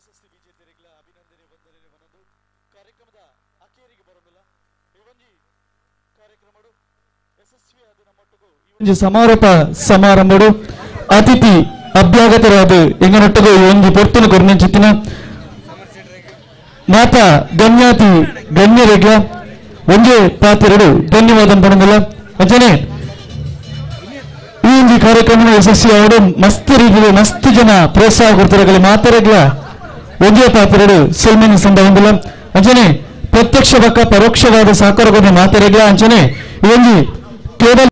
ಪ್ರಶಸ್ತಿ ವಿಜೇತರಿಗಳ ಅಭಿನಂದನೆ ವಂದನೆ ವನದು ಕಾರ್ಯಕ್ರಮದ ಅಕೇರಿಗೆ ಬರೋದಿಲ್ಲ ಇವೊಂಜಿ ಕಾರ್ಯಕ್ರಮಡು ಯಶಸ್ವಿಯಾದ ನಮ್ಮೊಟ್ಟಿಗೂ ಒಂಜಿ ಸಮಾರೋಪ ಸಮಾರಂಭಡು ಅತಿಥಿ ಅಭ್ಯಾಗತರಾದ ಎಂಗನೊಟ್ಟಿಗೂ ಒಂಜಿ ಪೊರ್ತುನು ಕೊರ್ನೆಂಚಿತ್ತಿನ ಮಾತಾ ಗಣ್ಯಾತಿ ಗಣ್ಯರಿಗ ಒಂದೇ ಪಾತ್ರರು ಧನ್ಯವಾದ ಪಡೋದಿಲ್ಲ ಅಂಚನೆ ಈ ಒಂದು ಕಾರ್ಯಕ್ರಮ ಯಶಸ್ವಿ ಅವರು ಮಸ್ತ್ ರೀತಿಯಲ್ಲಿ ಮಸ್ತ್ ಜನ ಪ್ರೋತ್ಸಾಹ ಕೊಡ್ತಾರೆ ಮಾತಾಡಗಳ ಒಂದೇ ಪಾತ್ರರು ಸಲ್ಮಾನ ಸಂಭವಿಲ್ಲ ಅಂಚನೆ ಪ್ರತ್ಯಕ್ಷ ಪಕ್ಕ ಪರೋಕ್ಷವಾದ ಸಹಕಾರವನ್ನು ಮಾತಾಡಗಳ ಅಂಚನೆ ಈ ಒಂದು ಕೇವಲ